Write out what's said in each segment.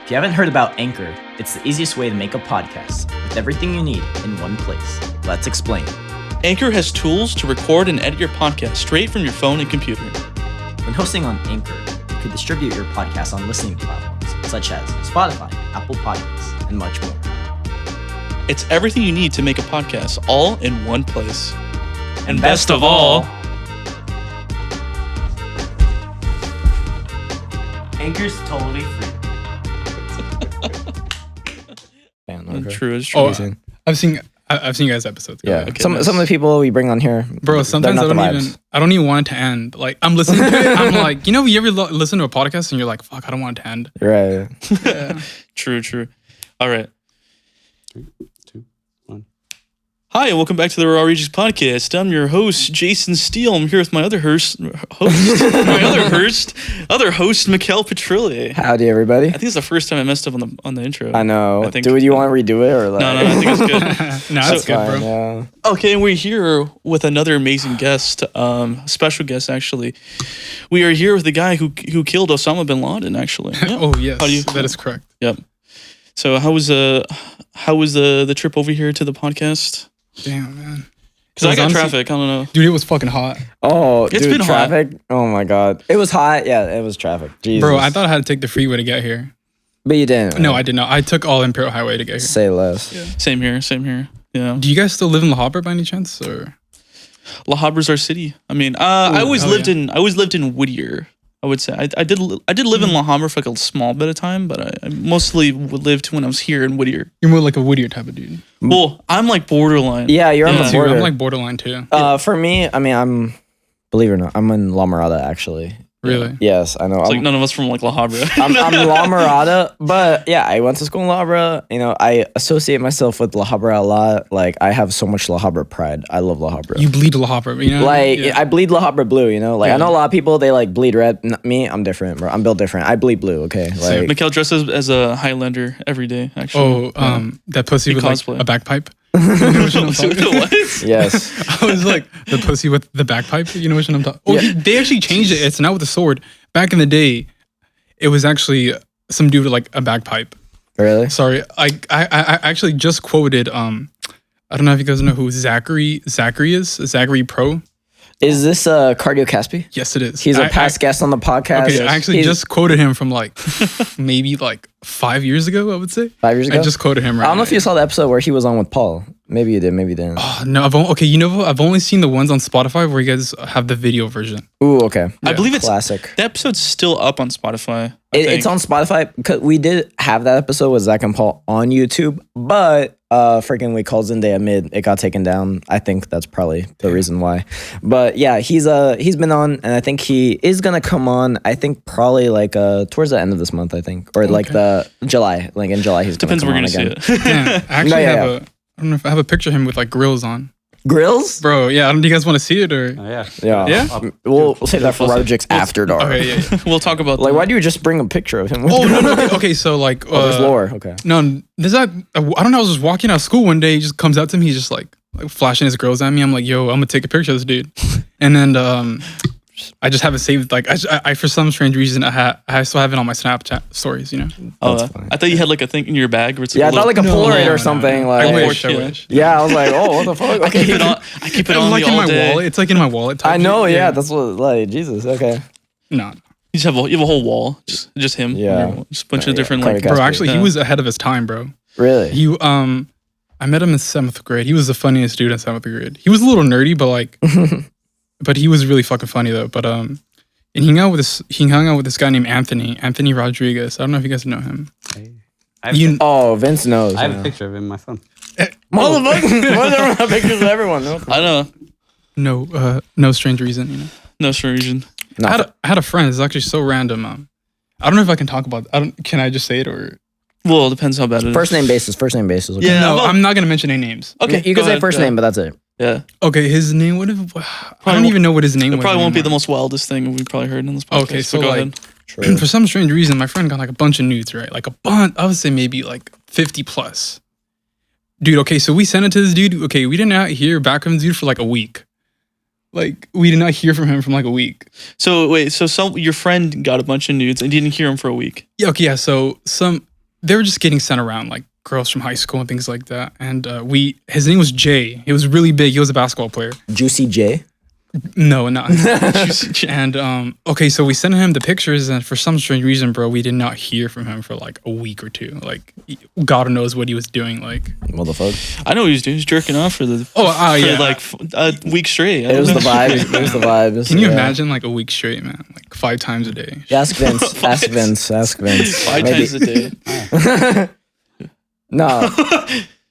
If you haven't heard about Anchor, it's the easiest way to make a podcast with everything you need in one place. Let's explain. Anchor has tools to record and edit your podcast straight from your phone and computer. When hosting on Anchor, you can distribute your podcast on listening platforms such as Spotify, Apple Podcasts, and much more. It's everything you need to make a podcast all in one place. And best of all, Anchor's totally free. True, it's true. Oh, I've seen you guys' episodes. Yeah, Okay, some of the people we bring on here, Bro, sometimes they're not I don't even want it to end. Like, I'm listening to it, I'm like, you ever listen to a podcast and you're like, fuck, I don't want it to end. Right. Yeah. True. All right. 3, 2, 1. Hi, and welcome back to the Raw Regions podcast. I'm your host, Jason Steele. I'm here with my other host, Mikhail Petrilli. Howdy, everybody. I think it's the first time I messed up on the intro. I know. I think- Do you want to redo it or like? No, I think it's good. No, that's good, Fine, bro. yeah. Okay, and we're here with another amazing guest, special guest actually. We are here with the guy who killed Osama bin Laden. Actually. Yeah. Oh, yes, How do you- that is correct. Yep. So how was the trip over here to the podcast? Damn, man. Because I was got honestly- traffic. I don't know. Dude, it was fucking hot. Oh, It's dude, been hot. traffic. Oh my god, it was hot. Yeah, it was traffic. Jesus. Bro, I thought I had to take the freeway to get here. but you didn't. No, right? I did not. I took all Imperial Highway to get here. Say less. Same here. Yeah. Do you guys still live in La Habra by any chance? Or La Habra's our city. I mean, I always hell lived yeah. in Whittier. I would say I did live in La Habra for like a small bit of time, but I mostly lived when I was here in Whittier. you're more like a Whittier type of dude. Well, I'm like borderline. Yeah, you're on Yeah. the Dude, border. I'm like borderline too. For me, I mean, believe it or not, I'm in La Mirada actually. Really? Yes, I know. It's like none of us from like La Habra. I'm La Mirada, but yeah, I went to school in La Habra. You know, I associate myself with La Habra a lot. Like, I have so much La Habra pride. I love La Habra. You bleed La Habra, you know? Like, Yeah. I bleed La Habra blue, you know? Like, I Yeah. know a lot of people, they like bleed red. Me, I'm different, bro. I'm built different. I bleed blue, okay? Like, Mikhail dresses as a Highlander every day. Actually. That pussy He with cosplay. like a bagpipe. You know which one I'm talking about? What? yes. I was like, the pussy with the bagpipe. You know which one I'm talking? Oh, Yeah. they actually changed it. It's not with a sword. Back in the day, it was actually some dude with like a bagpipe. Really? Sorry, I actually just quoted. I don't know if you guys know who Zachary is. Zachary Pro. Is this Cardio Caspi? Yes, it is. He's a past guest on the podcast. Okay, I actually He's- just quoted him from like maybe like 5 years ago. I would say 5 years ago? I just quoted him. Right I don't know if now. you saw the episode where he was on with Paul. Maybe you did, maybe you didn't. No, I've only seen the ones on Spotify where you guys have the video version. Ooh, okay. I believe it's Classic. that episode's still up on Spotify. I It's think. on Spotify because we did have that episode with Zach and Paul on YouTube, but freaking we called Zendaya mid. It got taken down. I think that's probably the reason why. But yeah, he's been on, and I think he is gonna come on. I think probably like towards the end of this month. I think, or like the July. Like in July, he's Depends gonna where come we're on gonna see again. it. Damn, I actually yeah, have yeah. I don't know if I have a picture of him with like grills on. Grills? Bro, yeah, do you guys want to see it or? Yeah. Yeah. Yeah? We'll save that for Rojix after dark. Okay, yeah. We'll talk about Like, that. why do you just bring a picture of him? Oh no, okay, so like, There's lore. Okay. no, there's that. I don't know. I was just walking out of school one day. He just comes out to me. He's just like flashing his grills at me. I'm like, yo, I'm gonna take a picture of this dude. And then I just have it saved. Like I for some strange reason, I still have it on my Snapchat stories. You know. Oh, I thought you had like a thing in your bag where it's Yeah, I thought like a No, Polaroid no, or something. no. Like, I Like, wish. I yeah. wish. yeah, I was like, oh, what the fuck? I Okay. keep it on. I keep it I'm on like me in all my day. wallet. It's like in my wallet. type I know, shit. yeah, that's what, like, Jesus, okay. No, You just have you have a whole wall, just him. Yeah. Just a bunch Yeah, of different yeah. like. Cardi bro. Actually, he Yeah. was ahead of his time, bro. Really? He I met him in 7th grade. He was the funniest dude in 7th grade. He was a little nerdy, but like, but he was really fucking funny though. But and he hung out with this guy named Anthony Rodriguez. I don't know if you guys know him. I have, You, Oh, Vince knows. I have yeah. a picture of him on my phone. Motherfucker. Why don't have pictures of everyone? No. I don't know. no strange reason, you know. No strange reason. No. I had a friend. It's actually so random. I don't know if I can talk about. Can I just say it or? Well, it depends how bad it is. First name basis. Okay. Yeah. No, well- I'm not gonna mention any names. Okay, You go can say ahead, first go name, ahead. but that's it. Yeah. Okay, his name. I don't won't- even know what his name It was. probably won't be the anymore. most wildest thing we probably heard in this podcast. Okay, so go like, ahead. True. for some strange reason, my friend got like a bunch of nudes, right? Like a bunch. I would say maybe like 50 plus. Dude, okay, so we sent it to this dude. Okay, we did not hear back from this dude for like a week. Like, we did not hear from him from like a week. So wait, so your friend got a bunch of nudes and didn't hear him for a week. Yeah, okay, yeah. So they were just getting sent around, like girls from high school and things like that. And his name was Jay. He was really big. He was a basketball player. Juicy J. No, not. And okay, so we sent him the pictures, and for some strange reason, bro, we did not hear from him for like a week or two. Like, God knows what he was doing. Like, What the fuck? I know what he was doing. He was jerking off for yeah, like a week straight. It was the vibes. It was the vibes. Can you yeah. imagine like a week straight, man? Like 5 times a day. Ask Vince. Ask Vince. Ask Vince. 5 Maybe- times a day. No.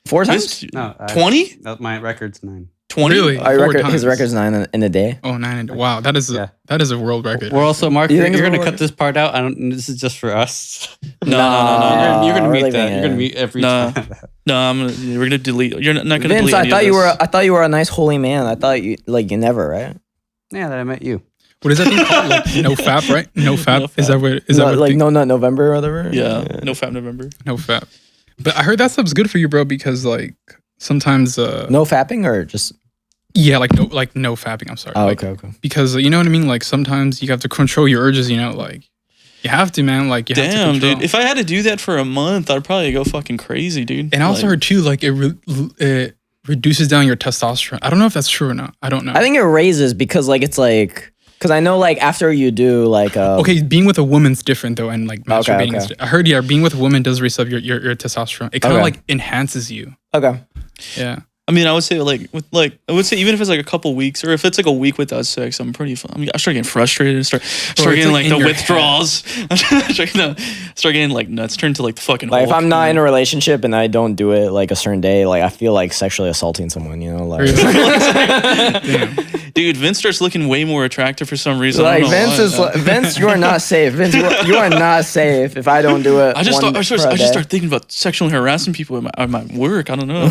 4 times? Missed- No, 20? My record's 9. 20? Really? I 4 record, his times. record's 9 in a day. Oh, 9. Wow, that is Yeah. that is a world record. We're also, Mark, You you're think it's going to more- cut this part out. I don't. This is just for us. No. You're going to we're meet leaving that. You're going to it. meet every No. time. No, we're gonna delete. You're not gonna Vince, delete. I any thought of you this. were a nice holy man. I thought you never, right? Yeah, that I met you. What is that thing called? Like no fap, right? No fap. No Is that what? Is no, that what like the- no nut November or whatever? Yeah, no Fab November. no fap? But I heard that stuff's good for you, bro, because like sometimes No fapping or just yeah, like no fapping. I'm sorry. Oh, Like, okay. Because you know what I mean. Like sometimes you have to control your urges. You know, like you have to, man. Like you have to Damn, control. dude. If I had to do that for a month, I'd probably go fucking crazy, dude. And I also Like, heard too, like it reduces down your testosterone. I don't know if that's true or not. I don't know. I think it raises because like it's like because I know like after you do like Okay, being with a woman's different though, and like masturbating. okay. I heard being with a woman does raise up your testosterone. It kind of Okay. like enhances you. okay. Yeah. I mean, I would say I would say even if it's like a couple weeks or if it's like a week without sex, I'm pretty. I start getting frustrated. Start it's getting like like in the your withdrawals. start getting like nuts. Turn to like the fucking. Like if Hulk, I'm not you in know? a relationship and I don't do it like a certain day, like I feel like sexually assaulting someone. You know, like Damn. Dude, Vince starts looking way more attractive for some reason. I like don't know Vince why. is like, Vince, you are not safe. Vince, you are not safe if I don't do it. I just one start, per I just day. start thinking about sexually harassing people at my work. I don't know.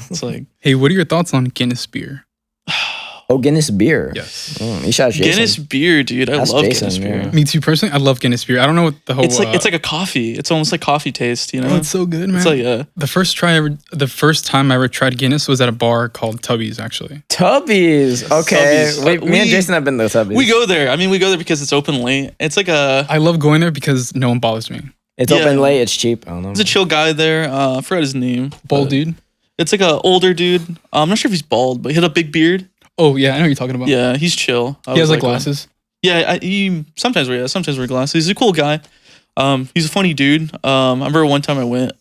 It's like Hey, what are your thoughts on Guinness beer? Oh, Guinness beer. Yes. You should ask Jason. Guinness beer, dude. I That's love Jason, Guinness beer. yeah. Me too. Personally, I love Guinness beer. I don't know what the whole. It's like a coffee. It's almost like coffee taste, you know. Oh, it's so good, man. It's like the first time I ever tried Guinness was at a bar called Tubby's. Actually, Tubbies. Okay. Tubbies. Me and We- Jason have been to Tubbies. we go there. I mean, we go there because it's open late. It's like I love going there because no one bothers me. It's Yeah. open late. It's cheap. I don't know. there's a chill guy there. I forgot his name. Bald but dude. It's like a older dude. I'm not sure if he's bald, but he had a big beard. Oh yeah, I know what you're talking about. Yeah, he's chill. I He has was like glasses. Yeah, he sometimes wears glasses. He's a cool guy. He's a funny dude. I remember one time I went,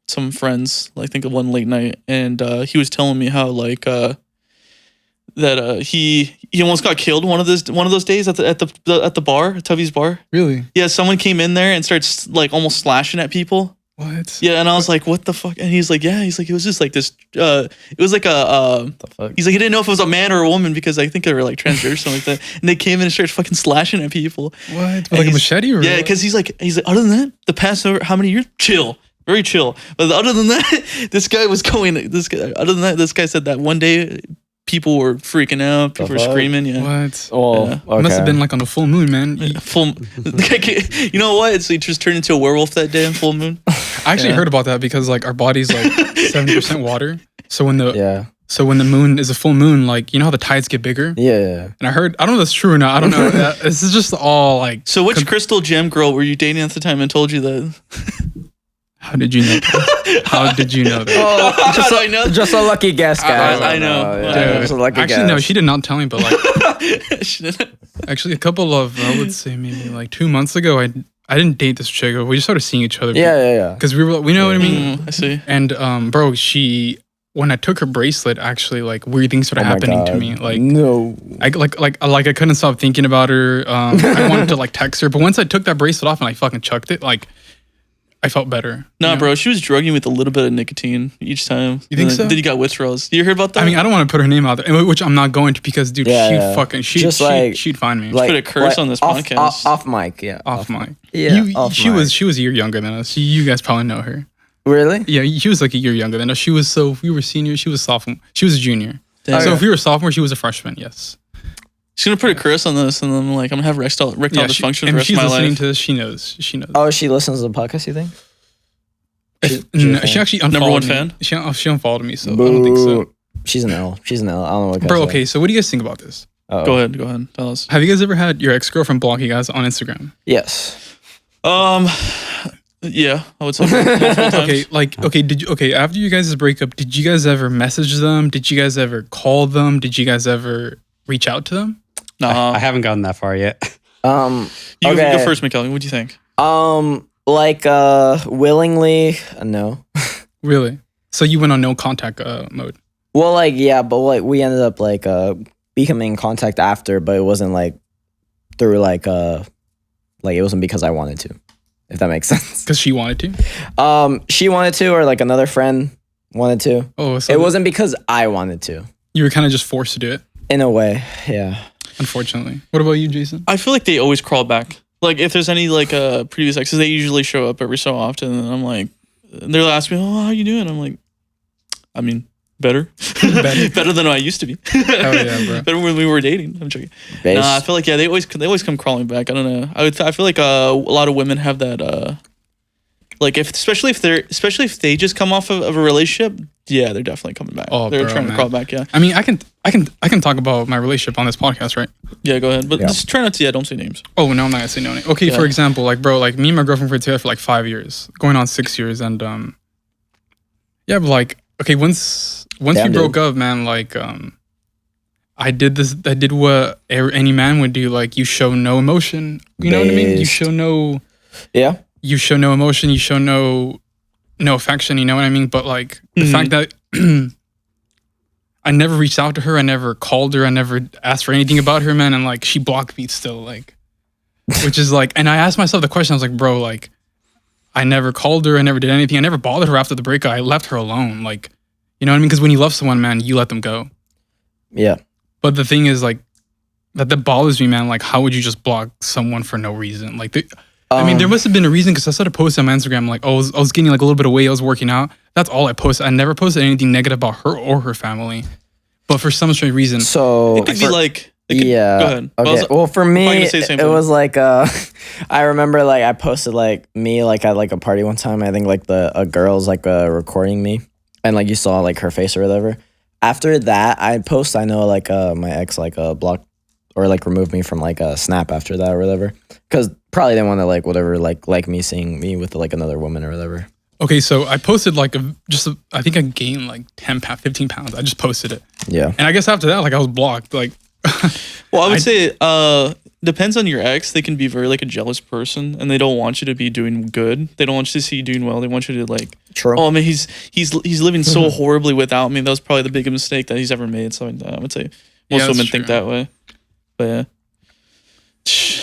some friends, I think of one late night, and he was telling me how like that he almost got killed one of those days at the bar, at Tubby's bar. Really? Yeah, someone came in there and starts like almost slashing at people. What? Yeah, and I was like, what the fuck? And he's like, yeah, he's like, it was just like this, it was like a, the fuck? he's like, he didn't know if it was a man or a woman because I think they were like transgender or something like that. And they came in and started fucking slashing at people. What? With And like a he's- machete or Yeah, what? because he's like, other than that, the past over how many years? Chill. Very chill. But other than that, this guy this guy said that one day people were freaking out, people were fuck? screaming, yeah. What? Oh, Yeah. okay. It must have been like on a full moon, man. Full, you know what? He just turned into a werewolf that day on full moon. I actually Yeah. heard about that because like our body's like 70% water. So when the Yeah. moon is a full moon, like you know how the tides get bigger. Yeah. And I don't know if that's true or not. I don't know. This is just all like. So which crystal gem girl were you dating at the time and told you that? How did you know? How did you know that? Oh, How do I know? just a lucky guess, guys. I know. Yeah, Dude, just a lucky actually, guess. no, she did not tell me. But like, She didn't- actually, a couple of I would say maybe like 2 months ago, I didn't date this chick. We just started seeing each other. Yeah. Because we know what I mean. I see. And bro, when I took her bracelet, actually, like weird things started Oh my happening to God. me. Like no. I I couldn't stop thinking about her. I wanted to like text her, but once I took that bracelet off and I fucking chucked it, like I felt better. No, you know? bro, she was drugging with a little bit of nicotine each time. You think And so? Then you got withdrawals. You heard about that? I mean, I don't want to put her name out there, which I'm not going to because, dude, Yeah. she'd find me put a curse on this off, podcast. Off mic, yeah. off mic. Yeah, You- off she mic. was a year younger than us. You guys probably know her. Really? Yeah, she was like a year younger than us. If we were seniors, she was sophomore. She was a junior. Damn. So if we were sophomore, she was a freshman. Yes. She's gonna put a curse on this, and then I'm like, I'm gonna have erectile dysfunction for and the if rest of she's my listening life. to this, she knows. She knows. Oh, she listens to the podcast, you think? No, she actually unfollowed Number one me. fan? She unfollowed me, so I don't think so. Boo. She's an L. She's an L. I don't know what guys Bro, say. okay, so what do you guys think about this? Uh-oh. Go ahead, tell us. Have you guys ever had your ex-girlfriend block you guys on Instagram? Yes. Yeah, I would say multiple times. Okay, after you guys' breakup, did you guys ever message them? Did you guys ever call them? Did you guys ever reach out to them? Nah, I haven't gotten that far yet. you okay. go first, McKelly. What do you think? Willingly, no. Really? So you went on no contact mode. Well, like, yeah, but like we ended up like becoming in contact after, but it wasn't like through like it wasn't because I wanted to, if that makes sense. Because she wanted to? She wanted to, or like another friend wanted to. Oh, so it wasn't because I wanted to. You were kind of just forced to do it, In a way, yeah. unfortunately. What about you, Jason? I feel like they always crawl back. Like if there's any like previous exes, they usually show up every so often, and I'm like, they'll ask me, "Oh, how you doing?" I'm like, I mean, better, better than I used to be. Hell yeah, bro. Better when we were dating. I'm joking. Based- Nah, I feel like they always come crawling back. I don't know. I feel like a lot of women have that. Like especially if they just come off of a relationship, yeah, they're definitely coming back. Oh, they're bro, trying to man. crawl back. Yeah, I mean, I can talk about my relationship on this podcast, right? yeah. Go ahead, but Yeah. just try not to. Yeah, don't say names. Oh no, I'm not gonna say no name. Okay, Yeah. for example, like bro, like me and my girlfriend were together for like 5 years, going on 6 years, and yeah, but like okay, once Damn, we broke up, man, like I did what any man would do, like you show no emotion, you know what I mean? You Based. show no emotion, you show no affection, you know what I mean? But like the fact that I never reached out to her, I never called her, I never asked for anything about her, man, and like she blocked me still, like, which is like, and I asked myself the question, I was like, bro, like, I never called her, I never did anything, I never bothered her after the breakup, I left her alone, like, you know what I mean? Because when you love someone, man, you let them go. Yeah. But the thing is, like, that bothers me, man. Like, how would you just block someone for no reason? Like, I mean, there must have been a reason because I started posting on my Instagram, like, oh, I was getting like a little bit of weight, I was working out. That's all I posted. I never posted anything negative about her or her family. But for some strange reason, So It could be like, yeah. Go ahead. Okay. Well, Well, for me, probably gonna say the same it thing. was like I remember like I posted like me like at like a party one time. I think like a girl's like recording me, and like you saw like her face or whatever. After that, I know like my ex like blocked or like removed me from like a Snap after that or whatever, because probably they want to like whatever like me seeing me with like another woman or whatever. okay, so I posted like I think I gained like 15 pounds. I just posted it. Yeah. And I guess after that, like I was blocked. Like, well, I would say depends on your ex. They can be very like a jealous person, and they don't want you to be doing good. They don't want you to see you doing well. They want you to like, True. oh man, he's living so horribly without me. That was probably the biggest mistake that he's ever made. So I would say most Yeah, women that's think true. that way. But yeah.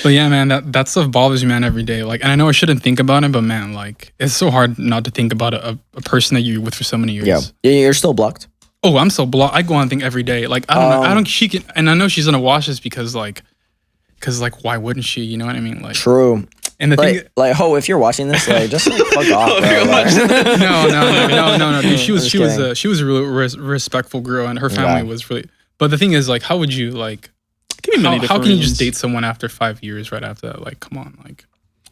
but yeah, man, that stuff bothers me, man, every day. Like, and I know I shouldn't think about it, but man, like, it's so hard not to think about a person that you're with for so many years. Yeah. You're still blocked. Oh, I'm so blocked. I go on and think every day. Like, I don't know. I don't. She can, and I know she's gonna watch this because like, why wouldn't she? You know what I mean? Like, True. and the thing. Like, if you're watching this, like, just like, fuck off, bro. you're Like- No, dude. She was just she was a really respectful girl, and her family Yeah. was really. But the thing is, like, how would you like? Could be many How different can you just reasons. date someone after 5 years right after that? Like, come on, like,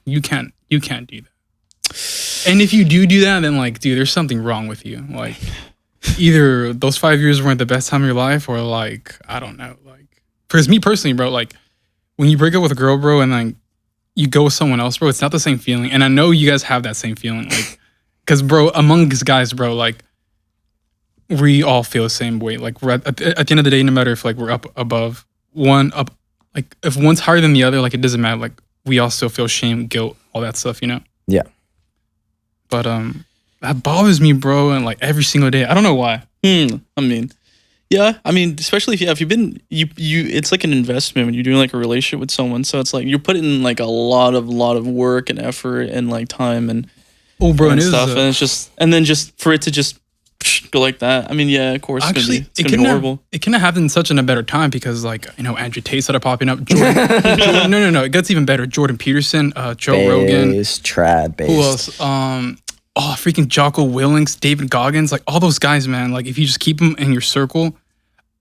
you can't do that. And if you do that, then like, dude, there's something wrong with you. Like, either those 5 years weren't the best time of your life, or like, I don't know. Like, because me personally, bro, like, when you break up with a girl, bro, and like you go with someone else, bro, it's not the same feeling. And I know you guys have that same feeling, like, because bro, among us guys, bro, like, we all feel the same way. Like, we're at the end of the day, no matter if like we're up above one up, like if one's higher than the other, like it doesn't matter. Like we all still feel shame, guilt, all that stuff, you know. Yeah. But that bothers me, bro, and like every single day. I don't know why. I mean, yeah. I mean, especially if you've been you it's like an investment when you're doing like a relationship with someone. So it's like you're putting in like a lot of work and effort and like time and Oh, bro, and it is, stuff, and it's just just for it to just go like that. I mean, yeah, of course, actually, it's gonna be horrible. It couldn't have happened such in a better time because, like, you know, Andrew Tate started popping up. Jordan, no, it gets even better. Jordan Peterson, Joe Rogan. Trad base. Who else? Freaking Jocko Willings, David Goggins, like all those guys, man. Like if you just keep them in your circle,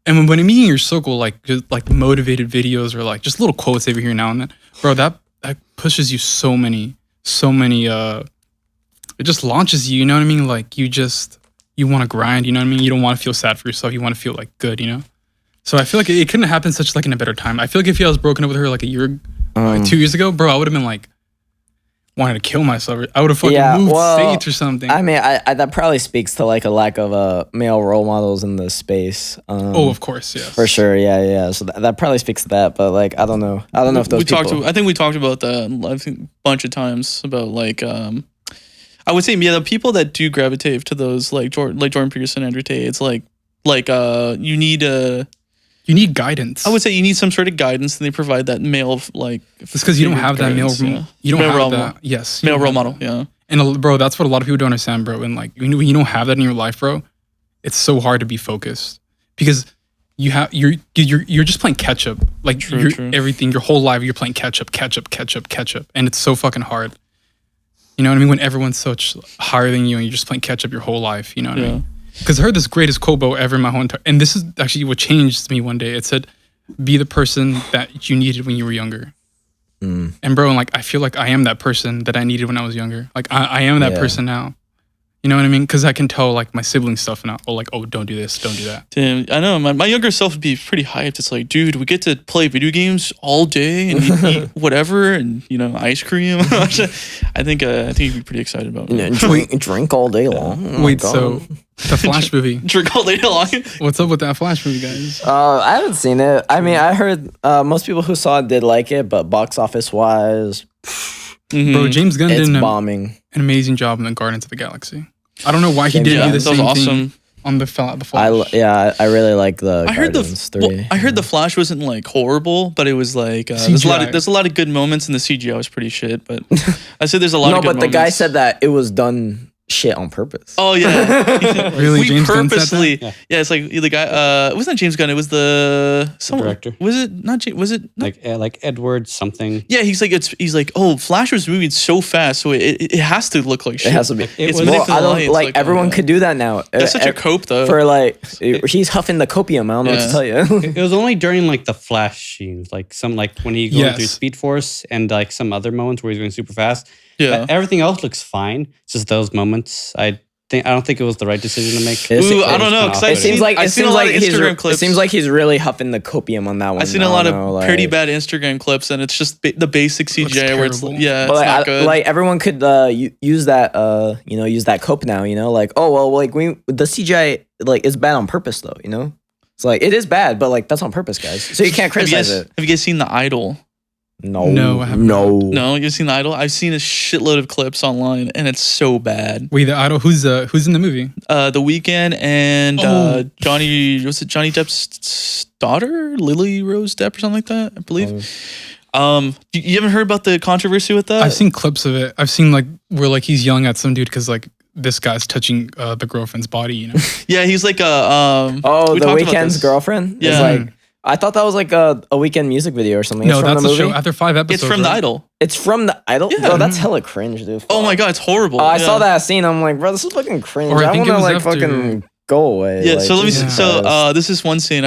and when I mean in your circle, like just like motivated videos or like just little quotes over here now and then, bro, that pushes you so many. It just launches you. You know what I mean? Like you want to grind. You know what I mean? You don't want to feel sad for yourself. You want to feel like good. You know. So I feel like it couldn't happen such like in a better time. I feel like if I was broken up with her like a year, 2 years ago, bro, I would have been like wanted to kill myself. I would have fucking Yeah, moved well, states or something. I mean, I that probably speaks to like a lack of male role models in the space. Oh, of course, yes. For sure, yeah. So that probably speaks to that, but like I don't know if those people. I think we talked about that. I think a bunch of times about like I would say the people that do gravitate to those like Jordan Peterson, Andrew Tate. It's like you need You need guidance. I would say you need some sort of guidance, and they provide that male like. It's because you don't have that male. guidance, You don't Male have role that. model. Yes. male you role don't model. have that. Yeah, And bro, that's what a lot of people don't understand, bro. And like when you don't have that in your life, bro, it's so hard to be focused because you're just playing catch up. Like True, you're, true. everything your whole life you're playing catch up, and it's so fucking hard. You know what I mean? When everyone's such higher than you and you're just playing catch up your whole life. You know what I Yeah. mean? Because I heard this greatest quote ever in my whole entire, and this is actually what changed me one day. It said, "Be the person that you needed when you were younger." And bro, like I feel like I am that person that I needed when I was younger. Like I am that Yeah. person now. You know what I mean? Because I can tell like my sibling stuff now. Oh, like don't do this, don't do that. Damn, I know my younger self would be pretty hyped. It's like, dude, we get to play video games all day and eat whatever, and ice cream. I think you'd be pretty excited about it. Drink all day long. Oh my Wait, God. so the Flash movie? Drink all day long. What's up with that Flash movie, guys? I haven't seen it. I mean, I heard most people who saw it did like it, but box office wise, Bro, James Gunn it's did an bombing. amazing job in the Guardians of the Galaxy. I don't know why he Yeah, didn't do the that was same awesome. thing on the Flash. I really like the I heard Guardians 3. I heard the Flash wasn't like horrible, but it was like CGI. there's a lot of good moments, and the CGI was pretty shit. But I said there's a lot No, of good but the guy moments. said that it was done shit on purpose. Oh yeah, Really? We James Gunn said that? purposely, Yeah. it's like the guy. It wasn't James Gunn. It was the director. Was it not? Was it not? Like Edward something. Yeah, he's like, oh, Flash was moving so fast, so it has to look like shit. It has to be. It's was- well, I don't it's like like, everyone oh, could do that now. That's such a cope though. For like, he's huffing the copium. I don't know what to tell you. It was only during like the Flash scenes, like some like when he goes Yes. through Speed Force and like some other moments where he's going super fast. Yeah. Everything else looks fine. It's just those moments. I don't think it was the right decision to make. It's- Ooh, I don't know, 'cause It seems like I've seen a lot of Instagram clips. It seems like he's really huffing the copium on that one. I've seen I a lot don't of know, pretty like- bad Instagram clips, and it's just the basic CGI where it's terrible. it's But not good. like everyone could use that use that cope now, like oh well like the CGI like is bad on purpose though, it's like it is bad, but like that's on purpose, guys, so you can't have you criticize guys, it. have you guys seen The Idol? No, I haven't. No, you've seen The Idol? I've seen a shitload of clips online, and it's so bad. Wait, the idol. Who's in the movie? The Weeknd and Oh. Johnny Depp's daughter, Lily Rose Depp, or something like that, I believe. You haven't heard about the controversy with that? I've seen clips of it. I've seen like where like he's yelling at some dude because like this guy's touching the girlfriend's body. Yeah, he's like Oh, we the talked about Weeknd's this. girlfriend. Yeah. It's like I thought that was like a Weeknd music video or something. No, It's from that's the a movie. show. After 5 episodes, It's from The right? Idol. It's from the Idol. Yeah. Bro, that's hella cringe, dude. Oh my Fuck. god, it's horrible. Oh, I Yeah. saw that scene. I'm like, bro, this is fucking cringe. Or I I think want it to was like after- fucking go away. Yeah, like, so let me. Jesus So Christ. this is one scene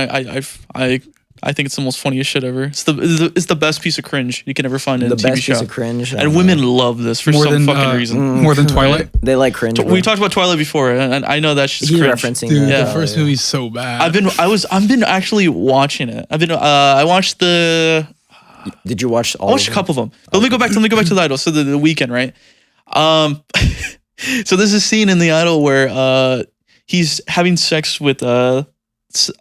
I think it's the most funniest shit ever. It's the best piece of cringe you can ever find in the a TV best show. piece of cringe. And women love this for More some than, fucking reason. More than Twilight. they like cringe. We talked about Twilight before, and I know that's just He's cringe. referencing. Dude, Yeah. the first movie's so bad. I've been actually watching it. I watched Did you watch all? I watched a of them? couple of them. But let me go back to The Idol. So the Weeknd, right? So there's a scene in The Idol where he's having sex with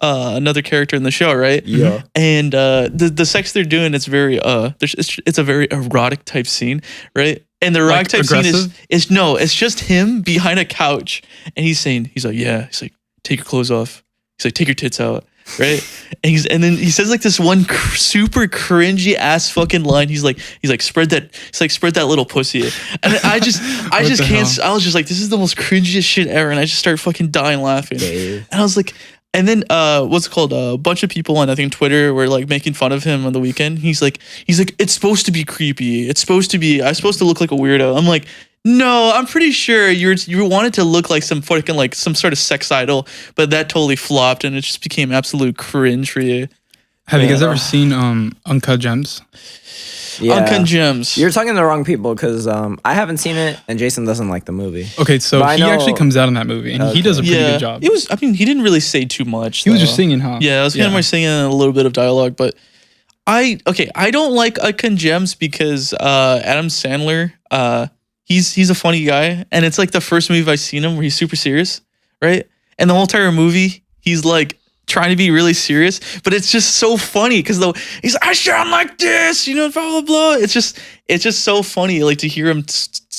another character in the show, right? Yeah. And the sex they're doing, it's very it's a very erotic type scene, right? And the erotic type scene aggressive? it's just him behind a couch, and he's like, yeah, he's like, take your clothes off. He's like, take your tits out, right? And then he says like this one super cringy ass fucking line. He's like, spread that little pussy. And I just the can't. hell? I was just like, this is the most cringiest shit ever, and I just started fucking dying laughing. Dave. And I was like, and then what's it called? A bunch of people on I think Twitter were like making fun of him on the weekend. He's like, it's supposed to be creepy. I'm supposed to look like a weirdo. I'm like, no, I'm pretty sure you wanted to look like some fucking like some sort of sex idol, but that totally flopped and it just became absolute cringe for you. Have you guys Yeah. ever seen Uncut Gems? Yeah. Uncut Gems. You're talking to the wrong people because I haven't seen it and Jason doesn't like the movie. Okay, so But I he know- actually comes out in that movie, and he does a pretty yeah, good job. it was. I mean, he didn't really say too much. He was though. just singing, huh? Yeah, I was kind of more singing and a little bit of dialogue, but I don't like Uncut Gems because Adam Sandler he's a funny guy, and it's like the first movie I've seen him where he's super serious, right? And the whole entire movie, he's like trying to be really serious, but it's just so funny because though he's like, I sound like this, you know, blah blah blah. It's just so funny, like to hear him